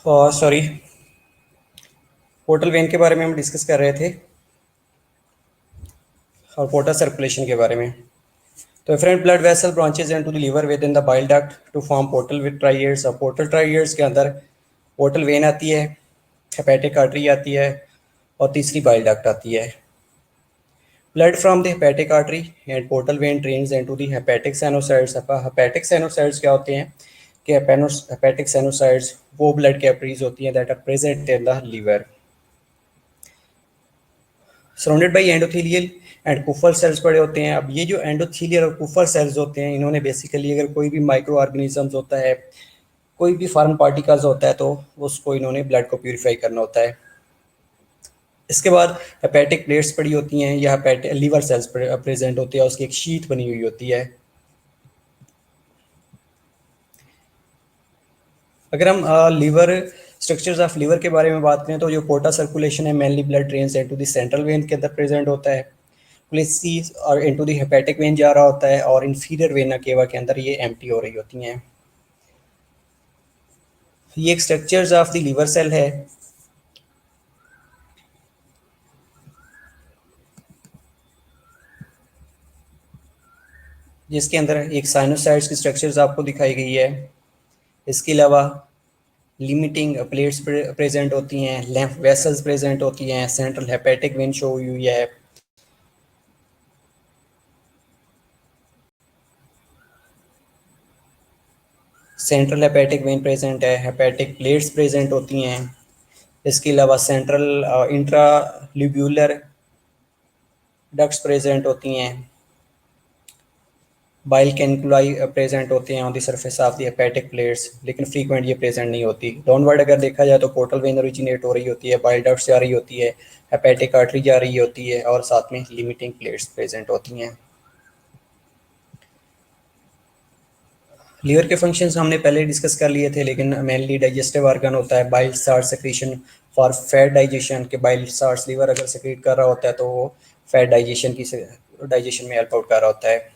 [SPEAKER 1] और सॉरी, पोर्टल वेन के बारे में हम डिस्कस कर रहे थे और पोर्टल सर्कुलेशन के बारे में। तो different blood vessel branches into the liver within the bile duct to form portal with triads. और पोर्टल ट्राइयर्स के अंदर पोर्टल वेन आती है, हेपेटिक आर्टरी आती है और तीसरी बाइल डक्ट आती है। Blood from the hepatic artery and portal vein drains into the hepatic sinusoids। hepatic sinusoids क्या होते हैं कि hepatic sinusoids वो blood capillaries होती हैं that are present in the liver, surrounded by endothelial and Kupffer cells पड़े होते हैं। अब ये जो endothelial और Kupffer cells होते हैं, इन्होंने बेसिकली अगर कोई भी माइक्रो ऑर्गेनिजम्स होता है, कोई भी फॉरेन पार्टिकल्स होता है, तो उसको इन्होंने ब्लड को प्यूरिफाई करना होता है। इसके बाद हेपेटिक प्लेट्स पड़ी होती हैं या लीवर सेल्स प्रेजेंट होती है, उसकी एक शीट बनी हुई होती है। अगर हम लीवर स्ट्रक्चर्स ऑफ लीवर के बारे में बात करें तो जो पोर्टा सर्कुलेशन है mainly blood drains into the central vein के अंदर प्रेजेंट होता है, प्लेसी और इनटू द हेपेटिक वेन जा रहा होता है और इंफीरियर वेना केवा के अंदर ये एम्प्टी हो रही होती हैं। ये एक structures of the liver cell है जिसके अंदर एक साइनोसाइड्स की स्ट्रक्चर्स आपको दिखाई गई है। इसके अलावा लिमिटिंग प्लेट्स प्रेजेंट होती हैं, लैम्फ वेसल्स प्रेजेंट होती हैं, सेंट्रल हेपेटिक वेन शो हुई है। सेंट्रल हेपेटिक वेन प्रेजेंट है, हेपेटिक प्लेट्स प्रेजेंट होती हैं। इसके अलावा सेंट्रल इंट्राल्यूब्यूलर डक्ट्स प्रेजेंट होती हैं। बाइल कैनकुलाई प्रेजेंट होते हैं on the surface of the hepatic plates, लेकिन फ्रीक्वेंट ये प्रेजेंट नहीं होती। डाउनवर्ड अगर देखा जाए तो पोर्टल वेन ओरिजिनेट हो रही होती है, बाइल डक्ट्स जा रही होती है, हेपेटिक आर्टरी जा रही होती है और साथ में लिमिटिंग प्लेट्स प्रेजेंट होती हैं। लीवर के फंक्शंस हमने पहले डिस्कस कर लिए थे, लेकिन मेनली डाइजेस्टिव ऑर्गन होता है। Bile salt secretion for fat digestion, के बाइल साल्ट लीवर अगर सेक्रेट कर रहा होता है तो वो फैट डाइजेशन में हेल्प आउट कर रहा होता है।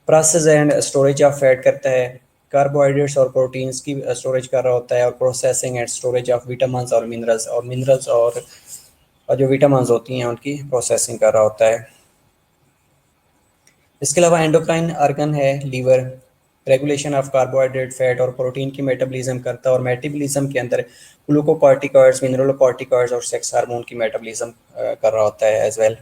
[SPEAKER 1] Process and storage of fat करता है, कार्बोहाइड्रेट्स और प्रोटीन्स की स्टोरेज कर रहा होता है, और processing and storage of vitamins और मिनरल्स और जो विटामिन्स होती हैं उनकी प्रोसेसिंग कर रहा होता है। इसके अलावा एंडोक्राइन ऑर्गन है liver, regulation of carbohydrate, fat और प्रोटीन की मेटाबॉलिज्म करता है, और मेटाबॉलिज्म के अंदर ग्लूकोकॉर्टिकॉइड्स, मिनरलोकॉर्टिकॉइड्स और सेक्स हार्मोन की मेटाबॉलिज्म कर रहा होता है एज वेल।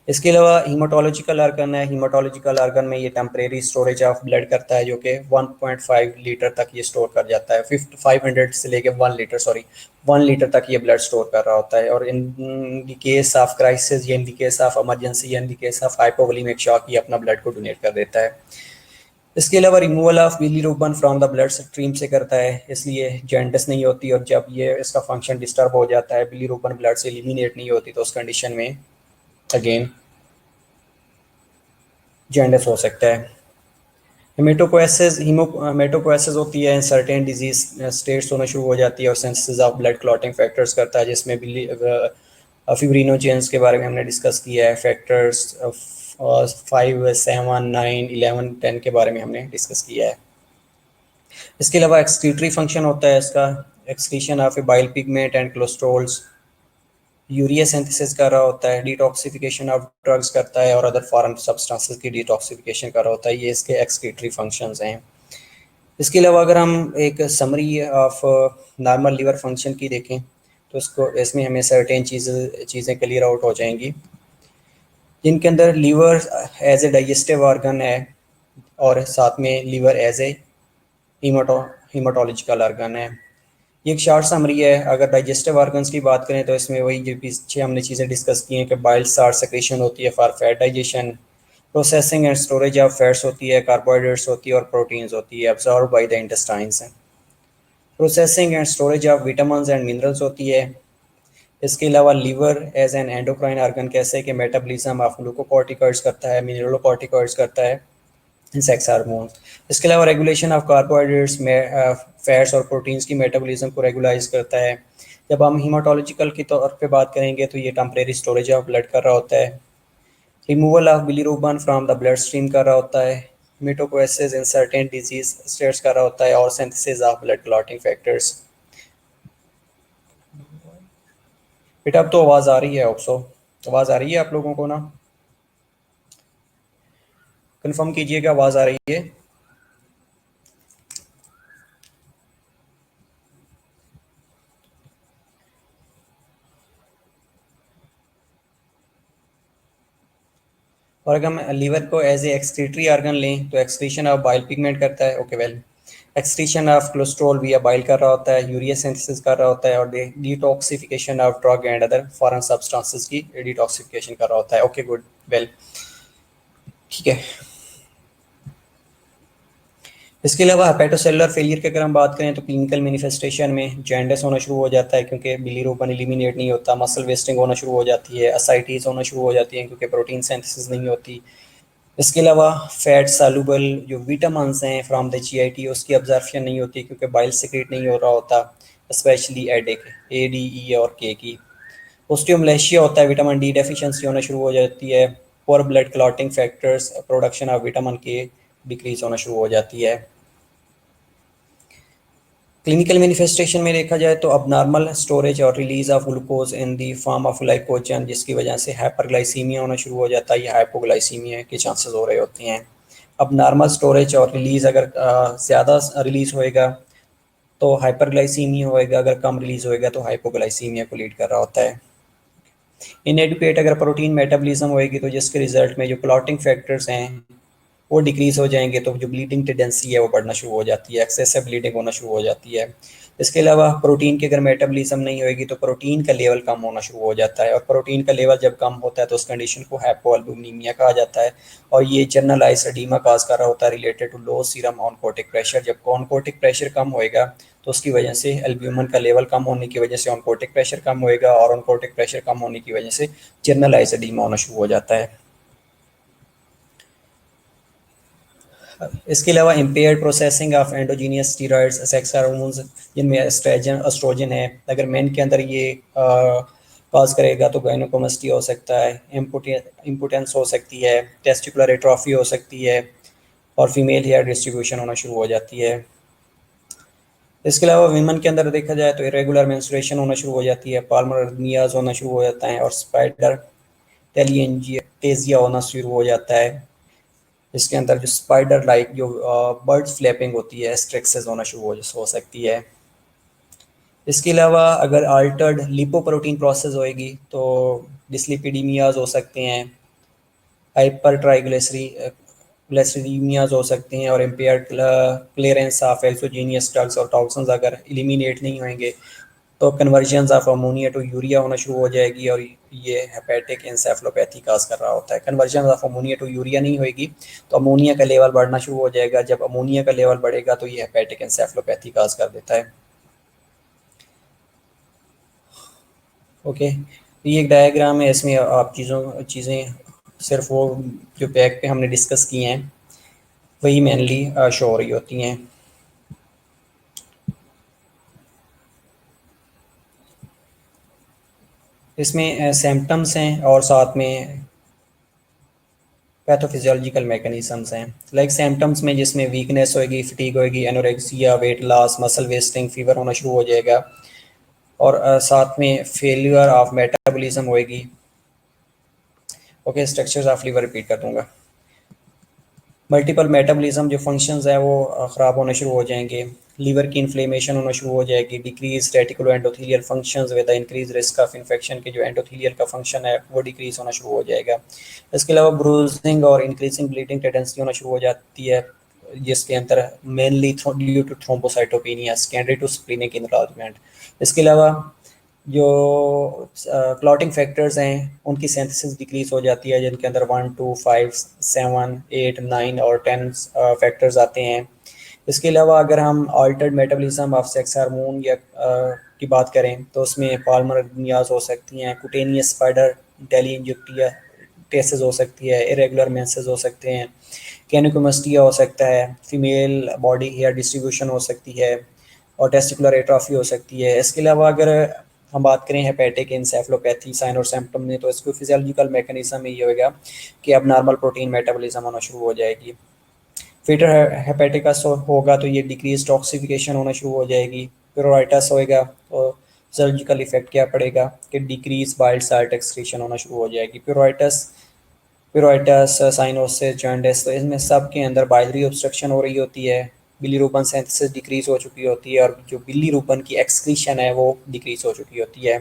[SPEAKER 1] इसके अलावा हीमाटोलॉजिकल आर्गन है, हीमाटोलॉजिकल आर्गन में ये टेम्परेरी स्टोरेज ऑफ ब्लड करता है, जो कि 1.5 लीटर तक ये स्टोर कर जाता है। 500 से लेके 1 लीटर तक ये ब्लड स्टोर कर रहा होता है। और in the case of crisis या in the case of emergency या in the case of hypovolaemic shock ये अपना ब्लड को डोनेट कर देता है। इसके अलावा removal of bilirubin from the blood stream से करता है, इसलिए जॉन्डिस नहीं होती। और जब ये इसका फंक्शन डिस्टर्ब हो जाता है, बिलीरुबिन ब्लड से एलिमिनेट नहीं होती, तो उस कंडीशन में अगेन जॉन्डिस हो सकता है। हेमेटोपोएसिस होती है, सर्टेन डिजीज स्टेट्स होना शुरू हो जाती है और synthesis of blood clotting factors करता है, जिसमें फिब्रिनोजेंस के बारे में हमने डिस्कस किया है। फैक्टर्स 5, 7, 9, 11, 10 के बारे में हमने डिस्कस किया है। इसके अलावा एक्सक्रीटरी फंक्शन होता है इसका, excretion of bile pigment and cholesterols, urea synthesis कर रहा होता है, डिटॉक्सिफिकेशन ऑफ ड्रग्स करता है और अदर फॉरेन सब्सटेंसेस की डिटॉक्सिफिकेशन कर रहा होता है। ये इसके एक्सक्रीटरी फंक्शंस हैं। इसके अलावा अगर हम एक summary of normal liver function की देखें तो इसमें हमें सर्टेन चीज़ें क्लियर आउट हो जाएंगी, जिनके अंदर liver as a digestive organ है और साथ में liver as a haematological organ है। ये एक शॉर्ट समरी है। अगर डाइजेस्टिव ऑर्गन्स की बात करें तो इसमें वही जो पीछे हमने चीज़ें डिस्कस की हैं कि बाइल साल्ट सेक्रेशन होती है for fat digestion, processing and storage of fats होती है, कार्बोहाइड्रेट्स होती है और प्रोटीन्स होती है, absorb by the intestines. Processing and storage of vitamins and minerals होती है। इसके अलावा liver as an endocrine organ कैसे कि मेटाबॉलिज्म ऑफ ग्लूकोकॉर्टिकॉइड्स करता है, मिनरलोकॉर्टिकॉइड्स करता है, सेक्स हार्मोन। इसके अलावा रेगुलेशन ऑफ कार्बोहाइड्रेट्स में फैट्स और प्रोटीन्स की मेटाबॉलिज्म को रेगुलाइज करता है। जब हम हीमाटोलॉजिकल की तौर पे बात करेंगे तो ये टेम्परेरी स्टोरेज ऑफ ब्लड कर रहा होता है, removal of bilirubin from the blood stream कर रहा होता है, मेटोपोएसिस इन सर्टेन डिजीज स्टेट्स कर रहा होता है और synthesis of blood clotting factors. बेटा अब तो आवाज़ आ रही है ऑप्सो, आवाज़ आ रही है आप लोगों को ना? कंफर्म कीजिएगा आवाज़ आ रही है। और अगर हम लीवर को एज ए एक्सक्रीटरी ऑर्गन लें तो एक्सक्रीशन ऑफ बाइल पिगमेंट करता है। Okay well, excretion of cholesterol भी बाइल कर रहा होता है, यूरिया सिंथेसिस कर रहा होता है, और detoxification of drug and other foreign substances की डिटॉक्सिफिकेशन कर रहा होता है। ओके गुड, वेल ठीक है। इसके अलावा हेपेटोसेलुलर फेलियर की अगर हम बात करें तो क्लिनिकल मैनिफेस्टेशन में जॉन्डिस होना शुरू हो जाता है क्योंकि बिलीरूबिन एलिमिनेट नहीं होता, मसल वेस्टिंग होना शुरू हो जाती है, असाइटीज होना शुरू हो जाती है क्योंकि प्रोटीन सिंथेसिस नहीं होती। इसके अलावा फैट सॉल्युबल जो विटामिन्स हैं फ्रॉम द जीआईटी उसकी अब्जॉर्प्शन नहीं होती क्योंकि बाइल सिक्रेट नहीं हो रहा होता, specially edict A D E और के की। ओस्टियोमलेशिया होता है, विटामिन डी डेफिशिएंसी होना शुरू हो जाती है, poor blood clotting factors, production of vitamin K decrease होना शुरू हो जाती है। क्लिनिकल मैनिफेस्टेशन में देखा जाए तो अब नॉर्मल स्टोरेज और release of glucose in the form of glycogen, जिसकी वजह से हाइपरग्लाइसीमिया होना शुरू हो जाता है या हाइपोग्लाइसीमिया के चांसेस हो रहे होते हैं। अब नॉर्मल स्टोरेज और रिलीज अगर ज़्यादा रिलीज होएगा तो हाइपरग्लाइसीमिया होएगा, अगर कम रिलीज होएगा तो हाइपोग्लाइसीमिया को लीड कर रहा होता है। इनएडुकेट अगर प्रोटीन मेटाबॉलिज्म होएगी तो जिसके रिजल्ट में जो क्लॉटिंग फैक्टर्स हैं वो डिक्रीज हो जाएंगे तो जो ब्लीडिंग टेंडेंसी है वो बढ़ना शुरू हो जाती है, एक्सेसिव ब्लीडिंग होना शुरू हो जाती है। इसके अलावा प्रोटीन की अगर मेटाबॉलिज्म नहीं होएगी तो प्रोटीन का लेवल कम होना शुरू हो जाता है, और प्रोटीन का लेवल जब कम होता है तो उस कंडीशन को हाइपोअल्बुमिनिया कहा जाता है, और ये जनरलाइज्ड एडीमा काज कर रहा होता है related to low serum oncotic pressure. जब ऑनकोटिक प्रेशर कम होएगा तो उसकी वजह से एल्ब्यूमिन का लेवल कम होने की वजह से ऑनकोटिक प्रेशर कम होएगा, और ऑनकोटिक प्रेशर कम होने की वजह से जनरलाइज्ड एडीमा होना शुरू हो जाता है। इसके अलावा impaired processing of endogenous steroids, sex hormones जिनमें एस्ट्रोजन एस्ट्रोजन है, अगर मेन के अंदर ये कॉज करेगा तो गायनोकोमेस्टी हो सकता है, इम्पोटेंस हो सकती है, टेस्टिकुलर एट्रोफी हो सकती है, और फीमेल हेयर डिस्ट्रीब्यूशन होना शुरू हो जाती है। इसके अलावा वीमेन के अंदर देखा जाए तो इरेगुलर मेंस्ट्रुएशन होना शुरू हो जाती है, पाल्मोनियाज होना शुरू हो जाता है, और स्पाइडर टेलिएंजिया होना शुरू हो जाता है। इसके अंदर जो स्पाइडर लाइक जो बर्ड फ्लैपिंग होती है स्ट्रेक्सेस होना शुरू हो सकती है। इसके अलावा अगर अल्टर्ड लिपोप्रोटीन प्रोसेस होएगी तो डिस्लिपिडीमियाज हो सकते हैं, हाइपर ट्राइग्लिसरीमियाज हो सकते हैं, और impaired clearance of exogenous drugs और टॉक्सिन्स अगर एलिमिनेट नहीं होंगे तो conversion of ammonia to urea होना शुरू हो जाएगी, और ये हेपेटिक एंसेफलोपैथी काज कर रहा होता है। Conversion of ammonia to urea नहीं होगी तो अमोनिया का लेवल बढ़ना शुरू हो जाएगा, जब अमोनिया का लेवल बढ़ेगा तो ये हेपेटिक एंसेफलोपैथी काज कर देता है। ओके, तो ये एक डायग्राम है, इसमें आप चीज़ें सिर्फ वो जो बैक पे हमने डिस्कस किए हैं वही मेनली शो हो रही होती हैं। इसमें सिम्टम्स हैं और साथ में पैथोफिजियोलॉजिकल मैकेनिज्म्स हैं। लाइक सिम्टम्स में जिसमें वीकनेस होगी, फटीग होगी, anorexia, weight loss, muscle wasting, fever होना शुरू हो जाएगा, और साथ में फेलियर ऑफ मेटाबॉलिज्म होएगी। Okay, structures of liver repeat कर दूंगा। मल्टीपल मेटाबॉलिज्म जो फंक्शंस है वो ख़राब होने शुरू हो जाएंगे, लीवर की इन्फ्लेमेशन होना शुरू हो जाएगी, decrease reticulo endothelial functions with increase risk of infection के जो एंडोथेलियल का फंक्शन है वो डिक्रीज होना शुरू हो जाएगा। इसके अलावा ब्रूजिंग और इंक्रीजिंग ब्लीडिंग टेंडेंसी होना शुरू हो जाती है, जिसके अंदर mainly due to thrombocytopenia secondary to splenic enlargement. इसके अलावा जो क्लॉटिंग फैक्टर्स हैं उनकी सिंथेसिस डिक्रीज हो जाती है, जिनके अंदर 1, 2, 5, 7, 8, 9 और 10 फैक्टर्स आते हैं। इसके अलावा अगर हम Altered metabolism of sex hormone या की बात करें तो उसमें पाल्मोनियाज हो सकती हैं, कुटेनियस स्पाइडर टेलिएंजिया टेसेस हो सकती है, इरेगुलर मेंसेस हो सकते हैं, कैनिकोमस्टिया हो सकता है, फीमेल बॉडी हेयर डिस्ट्रीब्यूशन हो सकती है, और टेस्टिकुलर एट्रोफी हो सकती है। इसके अलावा अगर हम बात करें हेपेटिक इंसेफलोपैथी साइन और सिम्टम में तो इसको फिजियोलॉजिकल मैकेनिज्म में ये होगा कि अब नॉर्मल प्रोटीन मेटाबॉलिज्म होना शुरू हो जाएगी। फिटर हेपेटिकस होगा तो ये डिक्रीज टॉक्सिफिकेशन होना शुरू हो जाएगी। प्योराइटस होएगा तो सर्जिकल इफेक्ट क्या पड़ेगा कि डिक्रीज बाइल साल्ट एक्सक्रीशन होना शुरू हो जाएगी। प्यूराइटस साइनोसिस जॉन्डिस, तो इसमें सब के अंदर बाइलरी ऑब्स्ट्रक्शन हो रही होती है, बिलीरुबिन सिंथेसिस डिक्रीज हो चुकी होती है और जो बिलीरुबिन की एक्सक्रीशन है वो डिक्रीज हो चुकी होती है।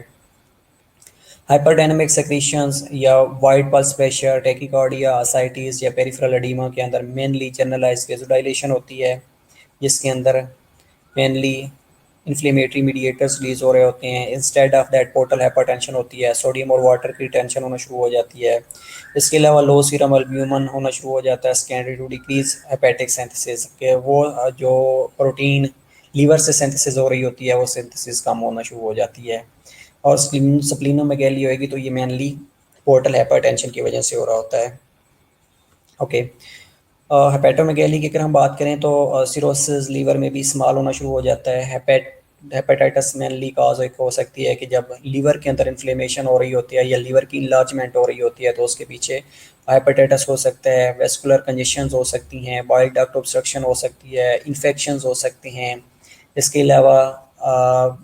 [SPEAKER 1] हाइपरडायनामिक सेक्रीशंस या wide pulse pressure, tachycardia, ascites या पेरिफेरल एडीमा के अंदर मेनली जनरलाइज वेजोडाइलेशन होती है, जिसके अंदर मेनली इन्फ्लेमेटरी मीडिएटर्स रिलीज हो रहे होते हैं। Instead of that portal hypertension होती है, सोडियम और वाटर की टेंशन होना शुरू हो जाती है। इसके अलावा लो सीरम एल्ब्यूमिन होना शुरू हो जाता है, secondary to decrease hepatic synthesis के वो जो प्रोटीन लीवर से सिंथेसिस हो रही होती है वो सिंथेसिस कम होना शुरू हो जाती है। और स्प्लीनोमेगैली होगी तो ये मेनली पोर्टल हाइपरटेंशन की वजह से हो रहा होता है। ओके, हेपेटोमेगैली की अगर हम बात करें तो सिरोसिस लीवर में भी इस्तेमाल होना शुरू हो जाता है। हेपेटाइटिस मेनली काज एक हो सकती है कि जब लीवर के अंदर इन्फ्लेमेशन हो रही होती है या लीवर की इन्लार्जमेंट हो रही होती है तो उसके पीछे हेपेटाइटिस हो सकता है, वेस्कुलर कंजेशंस हो सकती हैं, बाइल डक्ट ऑब्स्ट्रक्शन हो सकती है, इन्फेक्शंस हो सकते हैं। इसके अलावा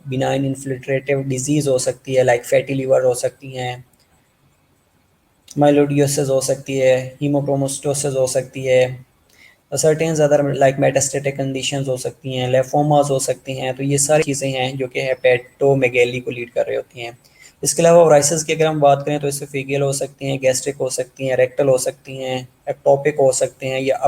[SPEAKER 1] बिनाइन इन्फिल्ट्रेटिव डिजीज़ हो सकती है, लाइक फैटी लीवर हो सकती हैं, माइलोडियोसिस हो सकती है, हीमोक्रोमोस्टोसिस हो सकती है, certain other like metastatic conditions हो सकती हैं, लेफोमास हो सकती हैं। तो ये सारी चीज़ें हैं जो कि हेपेटोमेगैली को लीड कर रही होती हैं। इसके अलावा ओराइसिस की अगर हम बात करें तो इससे फेगियल हो सकती हैं, गैस्ट्रिक हो सकती हैं, रेक्टल हो सकती हैं, एक्टोपिक हो सकते हैं या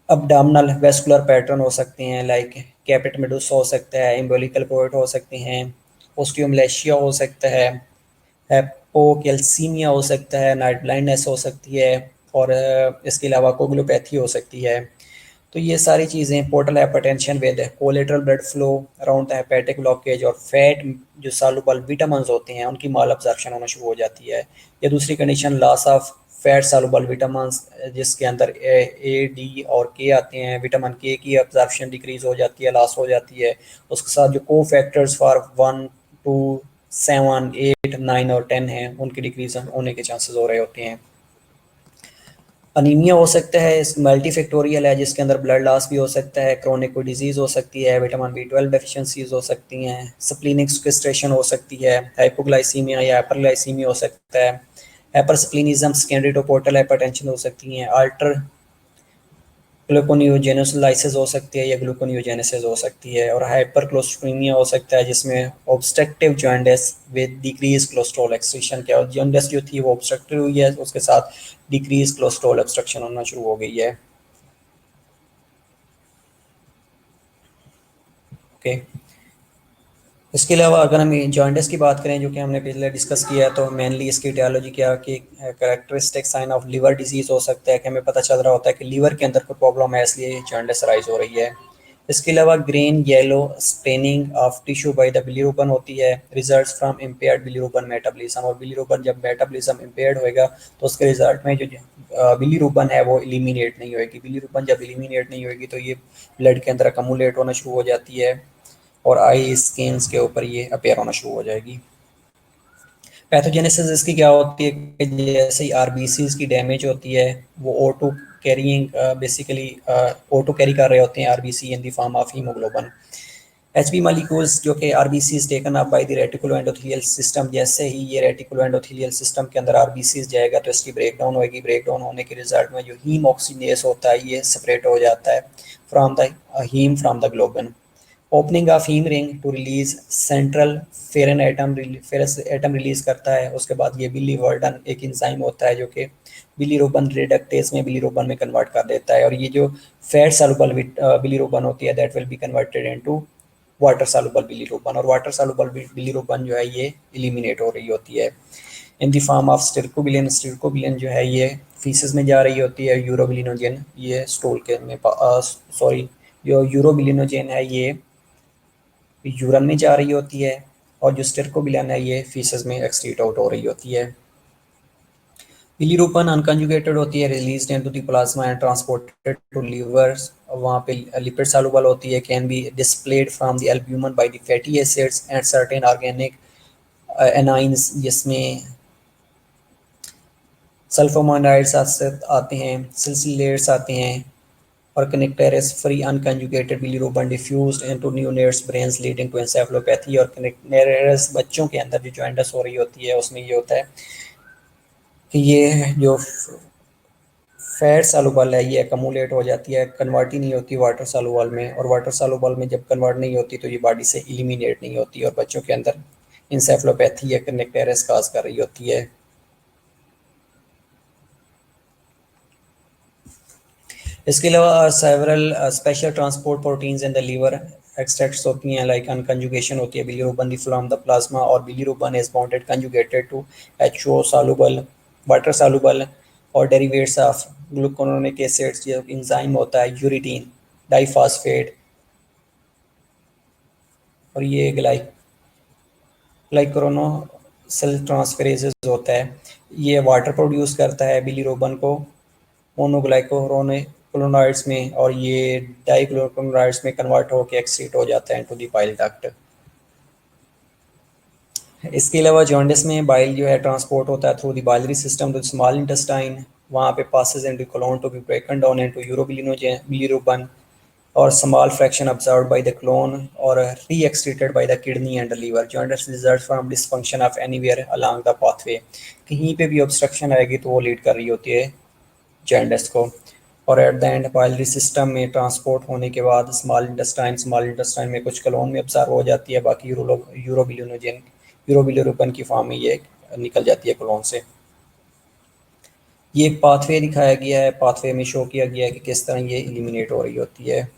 [SPEAKER 1] abdominal वेस्कुलर पैटर्न हो सकते हैं, लाइक कैपिट मेडुस हो सकता है, एम्बोलिकल पोर्ट हो सकते हैं, ओस्टियोमलेशिया हो सकता है, हैपोकैल्सीमिया हो सकता है, नाइट ब्लाइंडनेस हो सकती है और इसके अलावा कोगुलोपैथी हो सकती है। तो ये सारी चीज़ें portal hypertension with collateral blood flow around the hepatic blockage और फैट जो सालुबल विटामिन्स होते हैं उनकी माल अब्जॉर्प्शन होना शुरू हो जाती है। या दूसरी condition loss of fat soluble vitamins, जिसके अंदर ए डी और के आते हैं। विटामिन के की अब्जॉर्प्शन डिक्रीज हो जाती है, लॉस हो जाती है। उसके साथ जो को फैक्टर्स फॉर 1, 2, 7, 8, 9 और 10 हैं उनकी डिक्रीज होने के चांसेस हो रहे होते हैं। अनीमिया हो सकता है, इस मल्टीफैक्टोरियल है जिसके अंदर ब्लड लॉस भी हो सकता है, क्रोनिक कोई डिजीज़ हो सकती है, विटामिन B12 डेफिशिएंसीज हो सकती हैं, स्प्लीनिक सिक्वेस्ट्रेशन हो सकती है, हाइपोग्लाइसीमिया या हाइपरग्लाइसीमिया हो सकता है, हाइपरस्प्लीनिज्म सेकेंडरी टू पोर्टल हाइपरटेंशन हो सकती हैं, अल्टर ग्लूकोनियोजेनेसिस हो सकती है या ग्लूकोनियोजेनेसिस हो सकती है, और हाइपरक्लोस्ट्रीमिया हो सकता है जिसमें obstructive jaundice with decrease cholesterol excretion के, और जॉन्डिस जो थी वो ऑब्स्ट्रक्टिव हुई है उसके साथ डिक्रीज कोलेस्ट्रॉल ऑब्स्ट्रक्शन होना शुरू हो गई है। ओके, इसके अलावा अगर हम जॉन्डिस की बात करें जो कि हमने पहले डिस्कस किया है तो मेनली इसकी टियोलॉजी क्या कि characteristic sign of liver disease हो सकता है कि हमें पता चल रहा होता है कि लीवर के अंदर कोई प्रॉब्लम है इसलिए जॉन्डिस राइज हो रही है। इसके अलावा green yellow staining of tissue by the bilirubin होती है, results from impaired bilirubin metabolism, और बिलीरुबिन जब मेटाबॉलिज्म इम्पेयर्ड होएगा तो उसके रिजल्ट में जो बिलीरुबिन है वो एलिमिनेट नहीं होएगी। बिलीरुबिन जब एलिमिनेट नहीं होएगी तो ये ब्लड के अंदर अकमुलेट होना शुरू हो जाती है और आई स्किन्स के ऊपर ये अपेयर होना शुरू हो जाएगी। पैथोजेनेसिस इसकी क्या होती है कि जैसे ही आरबीसीज की डैमेज होती है वो O2 carrying basically O2 carry कर रहे होते हैं RBC in the form of haemoglobin. HB molecules जो कि RBCs taken up by the reticulo endothelial system, जैसे ही ये रेटिकुलो एंडोथेलियल सिस्टम के अंदर आरबीसीज जाएगा तो इसकी ब्रेकडाउन होगी। ब्रेकडाउन होने के रिजल्ट में जो हीम ऑक्सीनेस होता है ये सेपरेट हो जाता है from the haem from the globin. Opening of haem ring to release central ferrous atom release करता है। उसके बाद ये बिलीवर्डन एक इंजाइम होता है जो कि बिलीरुबिन रिडक्टेज में बिलीरुबिन में कन्वर्ट कर देता है, और ये जो फैट सॉल्युबल बिलीरुबिन होती है that will be converted into water soluble bilirubin, और वाटर सॉल्युबल बिलीरुबिन जो है ये एलिमिनेट हो रही होती है इन द फॉर्म ऑफ स्टिरकोबिलिन। स्टिरकोबिलिन जो है ये फीसेस में जा रही होती है, यूरोबिलिनोजेन ये स्टूल के में सॉरी जो यूरोबिलिनोजेन है ये यूरन में जा रही होती है, और जो स्टिरकोबिलिन है ये फीसेस में एक्सक्रीट आउट हो रही होती है। बिलीरुबिन अनकंजुगेटेड होती है, released into the plasma and transported to livers, वहाँ पे लिपिड सॉल्युबल होती है, can be displaced from the albumin by the fatty acids and certain organic anions, जिसमें सल्फोमाइड्स आते हैं, सिलिसिलेट्स आते हैं, और kernicterus free unconjugated bilirubin diffused into neonates brains leading to encephalopathy. और कनेक्टेरिस बच्चों के अंदर जो जॉइंटिस हो रही होती है उसमें ये होता है कि ये जो फैट सालुबल है ये एकमुलेट हो जाती है, कन्वर्ट ही नहीं होती वाटर सालुबल में, और वाटर सालुबल में जब कन्वर्ट नहीं होती तो ये बॉडी से एलिमिनेट नहीं होती और बच्चों के अंदर इंसेफ्लोपैथी या कनेक्टेरिस काज कर रही होती है। इसके अलावा several special transport proteins in the liver extracts होती हैं, लाइक अनकंजुगेशन होती है बिलीरुबिन फ्रॉम द प्लाज्मा, और bilirubin is bonded conjugated to HO soluble water soluble और डेरिवेट्स ऑफ ग्लूकोनोनिक एसिड्स, जो एंजाइम होता है यूरिटीन डाइफॉस्फेट, और ये ग्लाइकोरोनोसिल ट्रांसफेरेजेस होता है, ये वाटर प्रोड्यूस करता है बिलीरुबिन को मोनोग्लाइकोरोनोइड्स में, और ये डाइग्लूकोनोइड्स में कन्वर्ट होकर एक्सक्रीट हो जाता है इनटू द बाइल डक्ट। इसके अलावा जॉन्डिस में बाइल जो है ट्रांसपोर्ट होता है through the biliary system to small intestine, वहाँ पे passes into colon to be broken down into urobilirubin or small fraction absorbed by the colon or re-excreted by the kidney and the liver. Jaundice results from dysfunction of anywhere along the pathway. कहीं पे भी obstruction आएगी तो वो lead कर रही होती है jaundice को। और at the end biliary system में ट्रांसपोर्ट होने के बाद स्मॉल इंटेस्टाइन में कुछ कलोन में अब्जॉर्ब हो जाती है, बाकी यूरोबिलिरुबिन की फॉर्म में ये निकल जाती है कलोन से। ये एक पाथवे दिखाया गया है, पाथवे में शो किया गया है कि किस तरह ये एलिमिनेट हो रही होती है।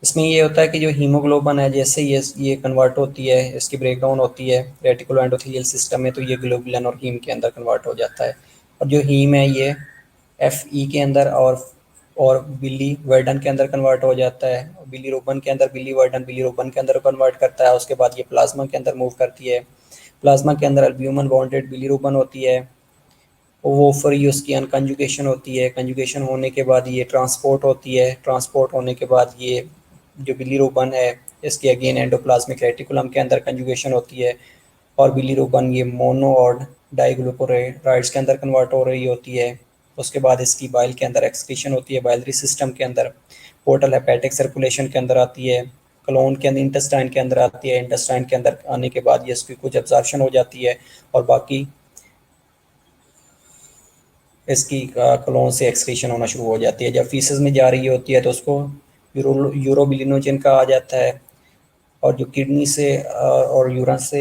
[SPEAKER 1] इसमें ये होता है कि जो हीमोग्लोबिन है जैसे ये कन्वर्ट होती है, इसकी ब्रेकडाउन होती है रेटिकुलो एंडोथेलियल सिस्टम में, तो ये ग्लोबुलिन और हीम के अंदर कन्वर्ट हो जाता है। और जो हीम है ये FE के अंदर और बिली वर्डन के अंदर कन्वर्ट हो जाता है, बिलीरुबिन के अंदर बिलीरुबिन के अंदर कन्वर्ट करता है। उसके बाद ये प्लाज्मा के अंदर मूव करती है, प्लाज्मा के अंदर अल्ब्यूमिन बॉन्डेड बिलीरुबिन होती है, वो फिर उसकी अनकंजुगेशन होती है, कंजुगेशन होने के बाद ये ट्रांसपोर्ट होती है, ट्रांसपोर्ट होने के बाद ये जो बिलीरुबिन है इसकी अगेन एंडोप्लाज्मिक रेटिकुलम के अंदर कंजुगेशन होती है, और बिलीरुबिन ये मोनो और डाइग्लूकोराइड्स के अंदर कन्वर्ट हो रही होती है। उसके बाद इसकी बाइल के अंदर एक्सक्रीशन होती है, बाइलरी सिस्टम के अंदर पोर्टल हेपेटिक सर्कुलेशन के अंदर आती है, कलोन के अंदर इंटेस्टाइन के अंदर आती है, इंटेस्टाइन के अंदर आने के बाद ये इसकी कुछ एब्जॉर्प्शन हो जाती है, और बाकी इसकी कलोन से एक्सक्रीशन होना शुरू हो जाती है। जब फीसेस में जा रही होती है तो उसको यूरोबिलिनोजन कहा जाता है, और जो किडनी से और यूरन से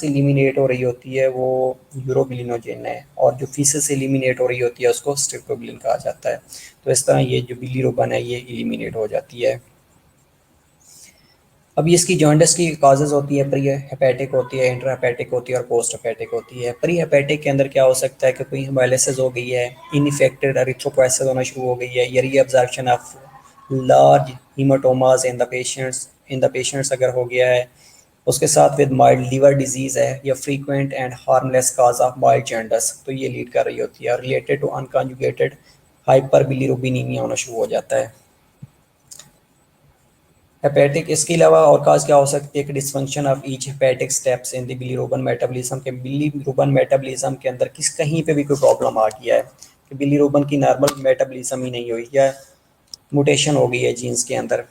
[SPEAKER 1] एलिमिनेट हो रही होती है वो यूरोबिलिनोजन है, और जो फीसेस से एलिमिनेट हो रही होती है उसको स्ट्रिप्टोबिलिन कहा जाता है। तो इस तरह ये जो बिलीरुबिन है ये एलिमिनेट हो जाती है। अभी इसकी जॉन्डिस की काजेज होती है, प्री हेपेटिक होती है, इंटर हेपेटिक होती है और पोस्ट हेपेटिक होती है। प्री हेपेटिक के अंदर क्या हो सकता है कि कोई हेमाइलिसिस हो गई है, इनफेक्टेड एरिथ्रोपोएसिस होना शुरू हो गई है, या reabsorption of large haematomas in the patients अगर हो गया है, उसके साथ विद माइल्ड लीवर डिजीज़ है, या frequent and harmless cause of mild jaundice, तो ये लीड कर रही होती है। रिलेटेड टू अनकंजुगेटेड हाइपर बिलीरुबिनीमिया होना शुरू हो जाता है। हेपेटिक इसके अलावा और काज क्या हो सकती है कि dysfunction of each hepatic steps in the bilirubin metabolism, के बिलीरुबिन मेटाबॉलिज्म के अंदर कहीं पे भी कोई प्रॉब्लम आ गया है कि बिलीरुबिन की नॉर्मल मेटाबॉलिज्म ही नहीं हुई, या म्यूटेशन हो गई है जीन्स के अंदर,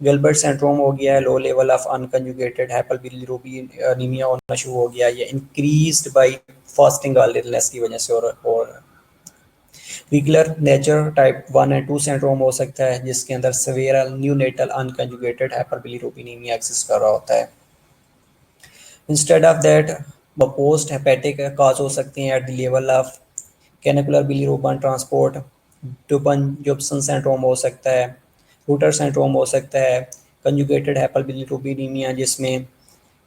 [SPEAKER 1] गिलबर्ट सिंड्रोम हो गया है, लो लेवल ऑफ अनकंजुगेटेड हाइपरबिलीरुबिनीमिया होना शुरू हो गया, या इंक्रीज्ड बाय फास्टिंग इलनेस की वजह से, और रिगुलर नेचर टाइप 1 और 2 सिंड्रोम हो सकता है जिसके अंदर several neonatal unconjugated hyperbilirubinaemia exist कर रहा होता है। Instead of that post hepatic cause हो सकती हैं at the level of canalicular bilirubin transport, Johnson syndrome हो सकता है, रूटर सिंड्रोम हो सकता है, कंजुगेटेड हाइपरबिलीरुबिनीमिया जिसमें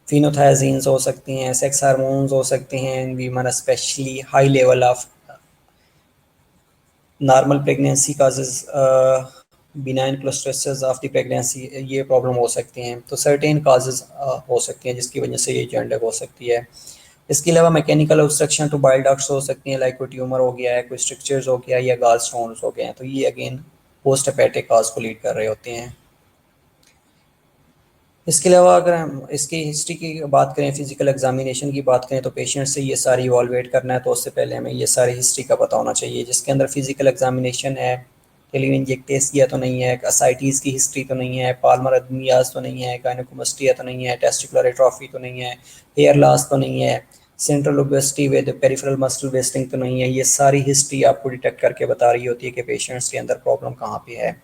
[SPEAKER 1] फिनोथायजीन्स हो सकती हैं, सेक्स हार्मोन्स हो सकते हैं in women, specially high level of normal pregnancy causes benign clusters of the pregnancy, ये प्रॉब्लम हो सकती हैं। तो सर्टेन काजेज हो सकती हैं जिसकी वजह से ये जॉन्डिस हो सकती है। इसके अलावा mechanical obstruction to bile ducts हो सकती हैं, लाइक कोई ट्यूमर हो गया है, कोई स्ट्रक्चर्स हो गया, या गाल स्टोन्स हो गए हैं, तो ये अगेन पोस्ट हेपेटिक काज को लीड कर रहे होते हैं। इसके अलावा अगर हम इसकी हिस्ट्री की बात करें, फिजिकल एग्जामिनेशन की बात करें, तो पेशेंट से ये सारी इवॉल्वेट करना है, तो उससे पहले हमें ये सारी हिस्ट्री का पता होना चाहिए, जिसके अंदर फिजिकल एग्जामिनेशन है, टेलीमेनिंजाइटिस किया तो नहीं है, असाइटीज़ की हिस्ट्री तो नहीं है, पाल्मर अदमियाज तो नहीं है, गायनेकोमास्टिया तो नहीं है, टेस्टिकुलर एट्रोफी तो नहीं है, हेयर लॉस तो नहीं है, central obesity with peripheral muscle wasting तो नहीं है। ये सारी हिस्ट्री आपको डिटेक्ट करके बता रही होती है कि पेशेंट्स के अंदर प्रॉब्लम कहाँ पे है।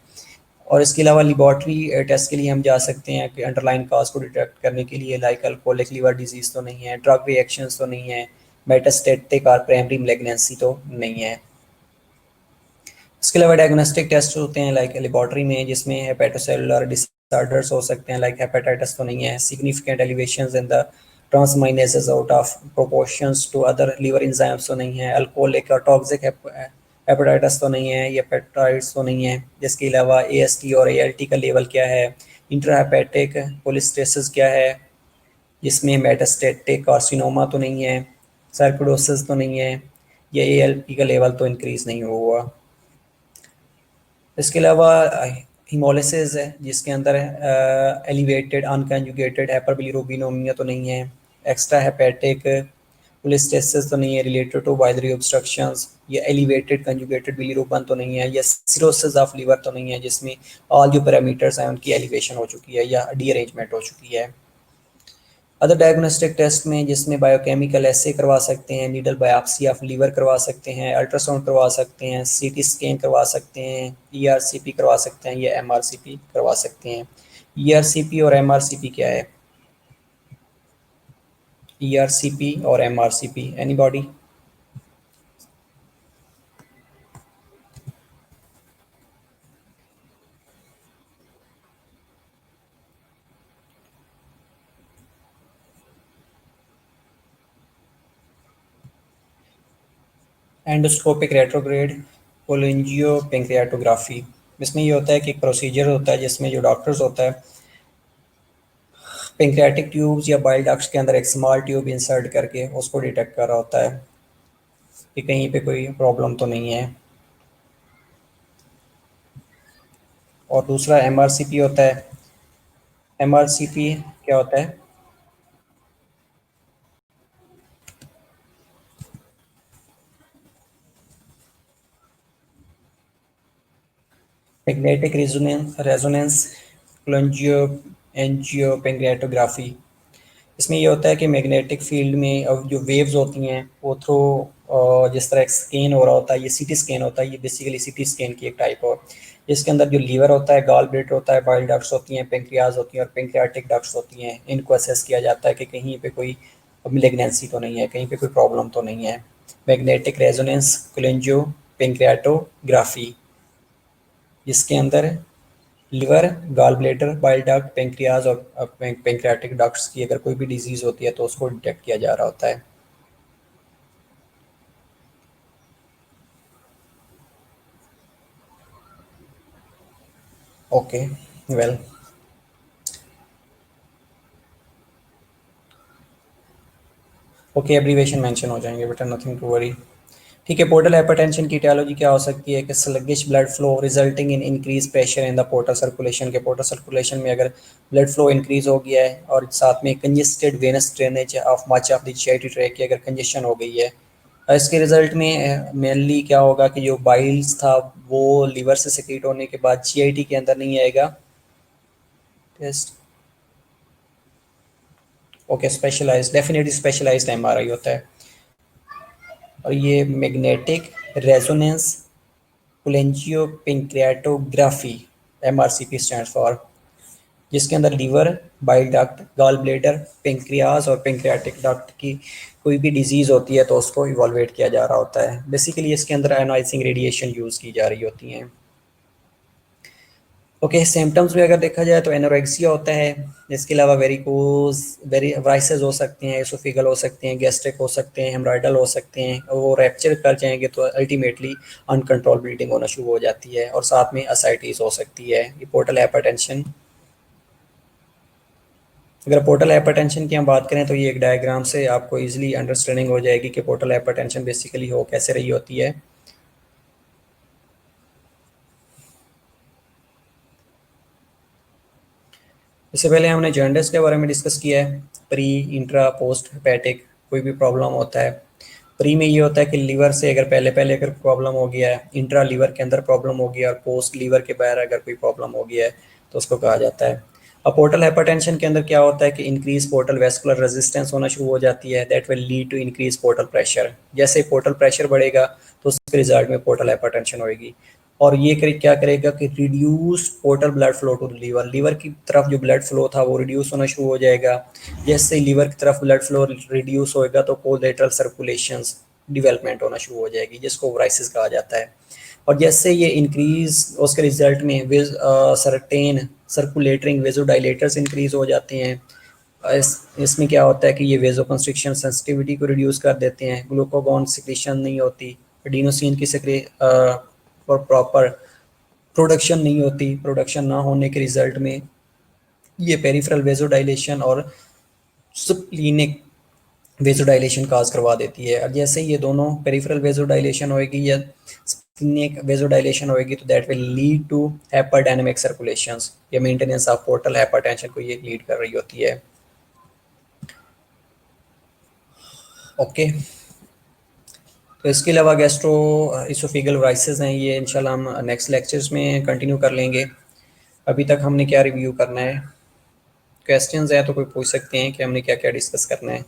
[SPEAKER 1] और इसके अलावा लेबॉर्ट्री टेस्ट के लिए हम जा सकते हैं कि अंडरलाइन काज को डिटेक्ट करने के लिए, लाइक अल्कोहलिक लिवर डिजीज़ तो नहीं है, ड्रग रिएक्शंस तो नहीं है, मेटास्टेटिक और प्राइमरी मैलिग्नेंसी तो नहीं है। इसके अलावा डायग्नोस्टिक टेस्ट होते हैं लाइक लेबॉर्ट्री में, जिसमें हेपेटोसेलुलर डिसऑर्डर्स हो सकते हैं, लाइक हेपेटाइटिस तो नहीं है, significant elevations in the transaminases out of proportions to other liver enzymes तो नहीं है, अल्कोहलिक और टॉक्सिक हेपेटाइटिस तो नहीं है, ये पेप्टाइड्स तो नहीं है। जिसके अलावा एएसटी और एएलटी का लेवल क्या है, इंट्राहेपेटिक कोलेस्टेसिस क्या है, जिसमें मेटास्टेटिक कार्सिनोमा तो नहीं है, सार्कोइडोसिस तो नहीं है, ये एएलपी का लेवल तो इंक्रीज नहीं हुआ। इसके अलावा हिमोलिसिस है, जिसके अंदर एलिवेटेड अनकंजुगेटेड हाइपरबिलिरुबिनोमिया तो नहीं है, एक्स्ट्रा हेपेटिक कोलेस्टेसिस तो नहीं है रिलेटेड टू बाइलरी ऑब्स्ट्रक्शंस, या एलिवेटेड कंजुगेटेड बिलिरुबिन तो नहीं है, या सिरोसिस ऑफ लिवर तो नहीं है, जिसमें ऑल जो पैरामीटर्स हैं उनकी एलिवेशन हो चुकी है या डीअरेंजमेंट हो चुकी है। अदर डायग्नोस्टिक टेस्ट में जिसमें बायोकेमिकल एसे करवा सकते हैं, नीडल बायोप्सी ऑफ लीवर करवा सकते हैं, अल्ट्रासाउंड करवा सकते हैं, सीटी स्कैन करवा सकते हैं, ईआरसीपी करवा सकते हैं, या एमआरसीपी करवा सकते हैं। ईआरसीपी और एमआरसीपी क्या है? ईआरसीपी और MRCP, anybody? Endoscopic retrograde cholangio pancreatography. इसमें ये होता है कि एक प्रोसीजर होता है जिसमें जो डॉक्टर्स होता है पेंक्रियाटिक ट्यूब्स या बाइल डक्ट्स के अंदर एक स्मॉल ट्यूब इंसर्ट करके उसको डिटेक्ट कर रहा होता है कि कहीं पे कोई प्रॉब्लम तो नहीं है। और दूसरा एमआरसीपी होता है। एमआरसीपी क्या होता है? Magnetic resonance cholangiopancreatography. इसमें ये होता है कि मैग्नेटिक फील्ड में जो वेव्स होती हैं वो थ्रू जिस तरह स्कैन हो रहा होता है, ये सीटी स्कैन होता है, ये बेसिकली सीटी स्कैन की एक टाइप हो, जिसके अंदर जो लीवर होता है, गॉल ब्लैडर होता है, बाइल डक्ट्स होती हैं, पेंक्रियाज होती हैं और पेंक्रियाटिक डक्ट्स होती हैं। इनको असेस किया जाता है कि कहीं पे कोई मिलेग्नेंसी तो नहीं है, कहीं पे कोई प्रॉब्लम तो नहीं है। मैग्नेटिक रेजोनेंस कोलिंजियो पेंक्रियाटोग्राफी, जिसके अंदर liver, gall bladder, bile duct, pancreas और पेंक्रियाटिक डक्ट्स की अगर कोई भी डिजीज़ होती है तो उसको डिटेक्ट किया जा रहा होता है। Okay, well, okay, abbreviation mention हो जाएंगे बेटा, नथिंग टू वरी। ठीक है, पोर्टल हाइपरटेंशन की टियोलॉजी क्या हो सकती है कि sluggish blood flow resulting in increase pressure in the portal circulation, के पोर्टल सर्कुलेशन में अगर ब्लड फ्लो इंक्रीज हो गया है और साथ में congested venous drainage of much of the GIT tract की अगर कंजेशन हो गई है, इसके रिजल्ट में मेनली क्या होगा कि जो बाइल्स था वो लीवर से सेक्रेट होने के बाद जीआईटी के अंदर नहीं आएगा। Test, okay, specialised, definitely specialised MRI होता है। और ये magnetic resonance cholangiopancreatography, MRCP stands for, जिसके अंदर liver, bile duct, gall bladder, pancreas और पेंक्रियाटिक डक्ट की कोई भी डिजीज़ होती है तो उसको इवॉल्वेट किया जा रहा होता है। बेसिकली इसके अंदर आयोनाइजिंग रेडिएशन यूज़ की जा रही होती हैं। ओके, सिम्टम्स में अगर देखा जाए तो एनोरेक्सिया होता है। इसके अलावा वेरिकोज, वाइसेस हो सकते हैं, एसोफिगल हो सकते हैं, गैस्ट्रिक हो सकते हैं, हेमराइडल हो सकते हैं, और वो रैप्चर कर जाएंगे तो अल्टीमेटली अनकंट्रोल ब्लीडिंग होना शुरू हो जाती है, और साथ में असाइटिस हो सकती है। ये पोर्टल हाइपरटेंशन। अगर पोर्टल हाइपरटेंशन की हम बात करें तो ये एक डायग्राम से आपको इजीली अंडरस्टैंडिंग हो जाएगी कि पोर्टल हाइपरटेंशन बेसिकली हो कैसे रही होती है। इससे पहले हमने जॉन्डिस के बारे में डिस्कस किया है, प्री इंट्रा पोस्ट हेपेटिक कोई भी प्रॉब्लम होता है। प्री में ये होता है कि लीवर से अगर पहले पहले अगर प्रॉब्लम हो गया है, इंट्रा लीवर के अंदर प्रॉब्लम हो गया और पोस्ट लीवर के बाहर अगर कोई प्रॉब्लम हो गया है तो उसको कहा जाता है। अब पोर्टल हाइपरटेंशन के अंदर क्या होता है कि इंक्रीज पोर्टल वेस्कुलर रेजिस्टेंस होना शुरू हो जाती है, that will lead to increase portal pressure. जैसे पोर्टल प्रेशर बढ़ेगा तो उसके रिजल्ट में पोर्टल हाइपरटेंशन होगी, और ये क्या करेगा कि reduce portal blood flow to liver, liver की तरफ जो ब्लड फ्लो था वो रिड्यूस होना शुरू हो जाएगा। जैसे लीवर की तरफ ब्लड फ्लो रिड्यूस होएगा तो कोलेटरल सर्कुलेशंस डेवलपमेंट होना शुरू हो जाएगी, जिसको वाइसिस कहा जाता है। और जैसे ये इंक्रीज उसके रिजल्ट में सर्टेन सर्कुलेटरिंग वेजोडाइलेटर्स इंक्रीज हो जाते हैं। इसमें क्या होता है कि ये वेजो कंस्ट्रिक्शन सेंसिटिविटी को रिड्यूस कर देते हैं, ग्लूकोगॉन सिक्रीशन नहीं होती, एडिनोसिन की और प्रॉपर प्रोडक्शन नहीं होती, प्रोडक्शन ना होने के रिजल्ट में ये पेरिफेरल वेजोडाइलेशन और सप्लीनिक वेजोडाइलेशन काज करवा देती है। अब जैसे ये दोनों पेरिफेरल वेजोडाइलेशन होएगी या स्प्लीनिक वेजोडाइलेशन होएगी तो that will lead to hyperdynamic circulations या मेंटेनेंस ऑफ पोर्टल हाइपरटेंशन को ये लीड कर रही होती है। ओके, तो इसके अलावा गैस्ट्रो इसोफेगल वाइसेस हैं, ये इंशाल्लाह हम नेक्स्ट लेक्चर्स में कंटिन्यू कर लेंगे। अभी तक हमने क्या रिव्यू करना है? क्वेश्चंस हैं तो कोई पूछ सकते हैं कि हमने क्या क्या डिस्कस करना है।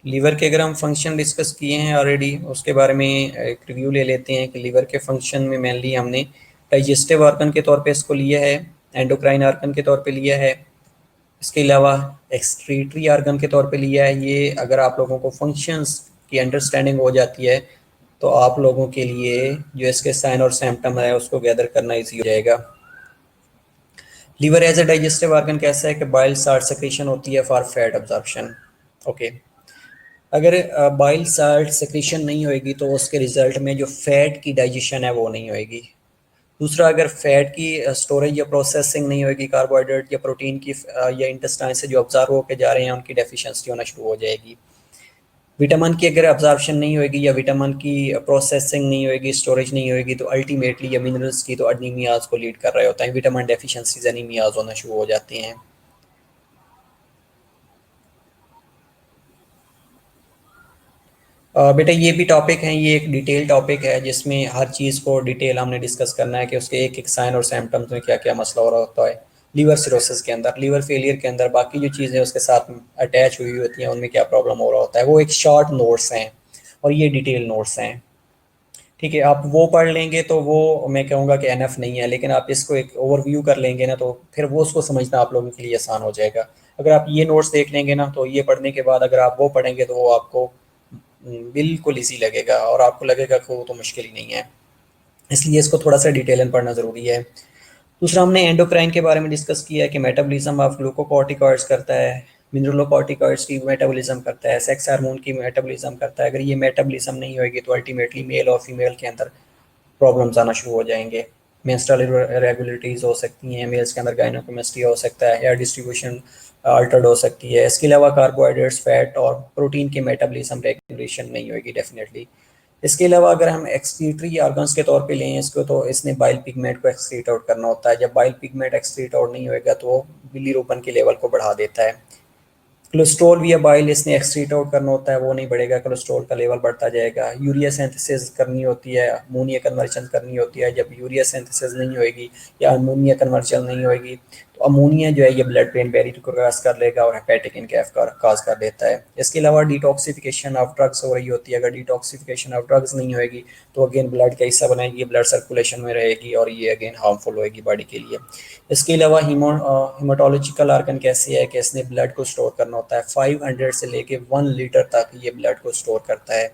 [SPEAKER 1] लीवर के अगर हम फंक्शन डिस्कस किए हैं ऑलरेडी, उसके बारे में एक रिव्यू ले लेते हैं कि लीवर के फंक्शन में मेनली हमने डाइजेस्टिव ऑर्गन के तौर पे इसको लिया है, एंडोक्राइन ऑर्गन के तौर पे लिया है, इसके अलावा एक्सक्रीटरी ऑर्गन के तौर पे लिया है। ये अगर आप लोगों को फंक्शंस की अंडरस्टैंडिंग हो जाती है तो आप लोगों के लिए जो इसके साइन और सिम्टम है उसको गैदर करना ईजी हो जाएगा। Liver as a digestive organ कैसा है कि बाइल साल्ट सेक्रेशन होती है फॉर फैट अब्जॉर्प्शन। ओके, अगर बाइल साल्ट सेक्रेशन नहीं होएगी तो उसके रिजल्ट में जो फैट की डाइजेशन है वो नहीं होएगी। दूसरा, अगर फैट की स्टोरेज या प्रोसेसिंग नहीं होगी, कार्बोहाइड्रेट या प्रोटीन की या इंटेस्टाइन से जो ऑब्जर्व होकर जा रहे हैं उनकी डेफिशिएंसी होना शुरू हो जाएगी। विटामिन की अगर अब्जॉर्प्शन नहीं होगी या विटामिन की प्रोसेसिंग नहीं होगी, स्टोरेज नहीं होगी, तो अल्टीमेटली या मिनरल्स की तो अनीमियाज को लीड कर रहे होता है। विटामिन डेफिशिएंसीज अनीमियाज होना शुरू हो जाती हैं। बेटा ये भी टॉपिक है, ये एक डिटेल टॉपिक है जिसमें हर चीज़ को डिटेल हमने डिस्कस करना है कि उसके एक एक साइन और सिम्टम्स में क्या क्या मसला हो रहा होता है। लीवर सिरोसिस के अंदर, लीवर फेलियर के अंदर बाकी जो चीज़ें उसके साथ अटैच हुई होती हैं उनमें क्या प्रॉब्लम हो रहा होता है, वो एक शॉर्ट नोट्स हैं और ये डिटेल नोट्स हैं। ठीक है, आप वो पढ़ लेंगे तो वो मैं कहूँगा कि एनफ नहीं है, लेकिन आप इसको एक ओवरव्यू कर लेंगे ना तो फिर वो उसको समझना आप लोगों के लिए आसान हो जाएगा। अगर आप ये नोट्स देख लेंगे ना तो ये पढ़ने के बाद अगर आप वो पढ़ेंगे तो वो आपको बिल्कुल इजी लगेगा और आपको लगेगा कि वो तो मुश्किल ही नहीं है। इसलिए इसको थोड़ा सा डिटेल में पढ़ना ज़रूरी है। दूसरा, हमने एंडोक्राइन के बारे में डिस्कस किया है कि मेटाबॉलिज्म ऑफ ग्लूकोकॉर्टिकॉइड्स करता है, मिनरलोकॉर्टिकॉइड्स की मेटाबॉलिज्म करता है, सेक्स हार्मोन की मेटाबॉलिज्म करता है। अगर ये मेटाबॉलिज्म नहीं होगी तो अल्टीमेटली मेल और फीमेल के अंदर प्रॉब्लम्स आना शुरू हो जाएंगे। मेंस्ट्रुअल इरेगुलरिटीज़ हो सकती हैं, मेल्स के अंदर गायनोकोमेस्टिया हो सकता है, हेयर डिस्ट्रीब्यूशन अल्टर्ड हो सकती है। इसके अलावा कार्बोहाइड्रेट्स, फैट और प्रोटीन के मेटाबॉलिज्म रेगुलेशन नहीं होगी डेफिनेटली। इसके अलावा अगर हम एक्सक्रीटरी ऑर्गन्स के तौर पे लें इसको, तो इसने बाइल पिगमेंट को एक्सक्रीट आउट करना होता है। जब बाइल पिगमेंट एक्सक्रीट आउट नहीं होएगा तो वो बिलीरुबिन के लेवल को बढ़ा देता है। कोलेस्ट्रॉल भी बाइल इसने एक्सक्रीट आउट करना होता है, वो नहीं बढ़ेगा, कोलेस्ट्रॉल का लेवल बढ़ता जाएगा। यूरिया सिंथेसिस करनी होती है, अमोनिया कन्वर्जन करनी होती है। जब यूरिया सिंथेसिस नहीं होएगी या अमोनिया कन्वर्जन नहीं होएगी तो अमोनिया जो है ये ब्लड ब्रेन बैरियर को क्रॉस कर लेगा और हेपेटिक इनकैफ का काज कर देता है। इसके अलावा डिटॉक्सिफिकेशन ऑफ ड्रग्स हो रही होती है। अगर डिटॉक्सिफिकेशन ऑफ ड्रग्स नहीं होएगी तो अगेन ब्लड का हिस्सा बनाएगी, ब्लड सर्कुलेशन में रहेगी और ये अगेन हार्मफुल होएगी बॉडी के लिए। इसके अलावा हीमाटोलॉजिकल ऑर्गन कैसे है कि इसने ब्लड को स्टोर करना होता है। 500 से लेके 1 लीटर तक ये ब्लड को स्टोर करता है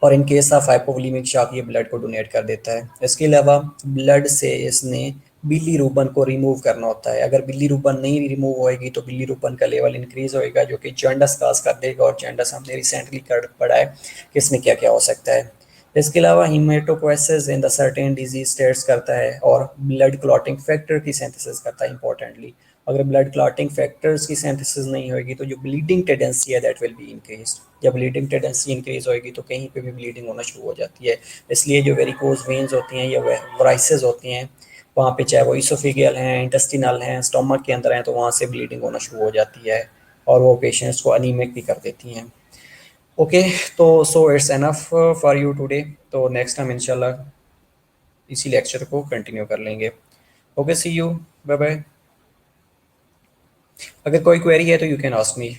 [SPEAKER 1] और in case of hypovolaemic shock ये ब्लड को डोनेट कर देता है। इसके अलावा ब्लड से इसने बिलीरुबिन को रिमूव करना होता है। अगर बिलीरुबिन नहीं रिमूव होएगी तो बिलीरुबिन का लेवल इंक्रीज होएगा जो कि जॉन्डिस काज कर देगा, और जॉन्डिस हमने रिसेंटली कर पढ़ा है कि इसमें क्या क्या हो सकता है। इसके अलावा haematopoiesis in the certain disease states करता है और ब्लड क्लॉटिंग फैक्टर की सिंथेसिस करता है इंपॉर्टेंटली। अगर ब्लड क्लॉटिंग फैक्टर्स की सिंथेसिस नहीं होगी तो जो ब्लीडिंग टेंडेंसी है दैट विल बी इंक्रीज। जब ब्लीडिंग टेंडेंसी इंक्रीज होगी तो कहीं पे भी ब्लीडिंग होना शुरू हो जाती है। इसलिए जो वेरिकोज वेन्स होती हैं या वराइसेस होती हैं वहाँ पे, चाहे वो इसोफिगियल हैं, इंटेस्टिनल हैं, स्टमक के अंदर हैं, तो वहाँ से ब्लीडिंग होना शुरू हो जाती है और वो पेशेंट्स को अनीमिक भी कर देती हैं। ओके, तो so it's enough for you today. तो नेक्स्ट हम इंशाल्लाह इसी लेक्चर को कंटिन्यू कर लेंगे। Okay, see you, bye bye. अगर कोई क्वेरी है तो यू कैन आस्क मी।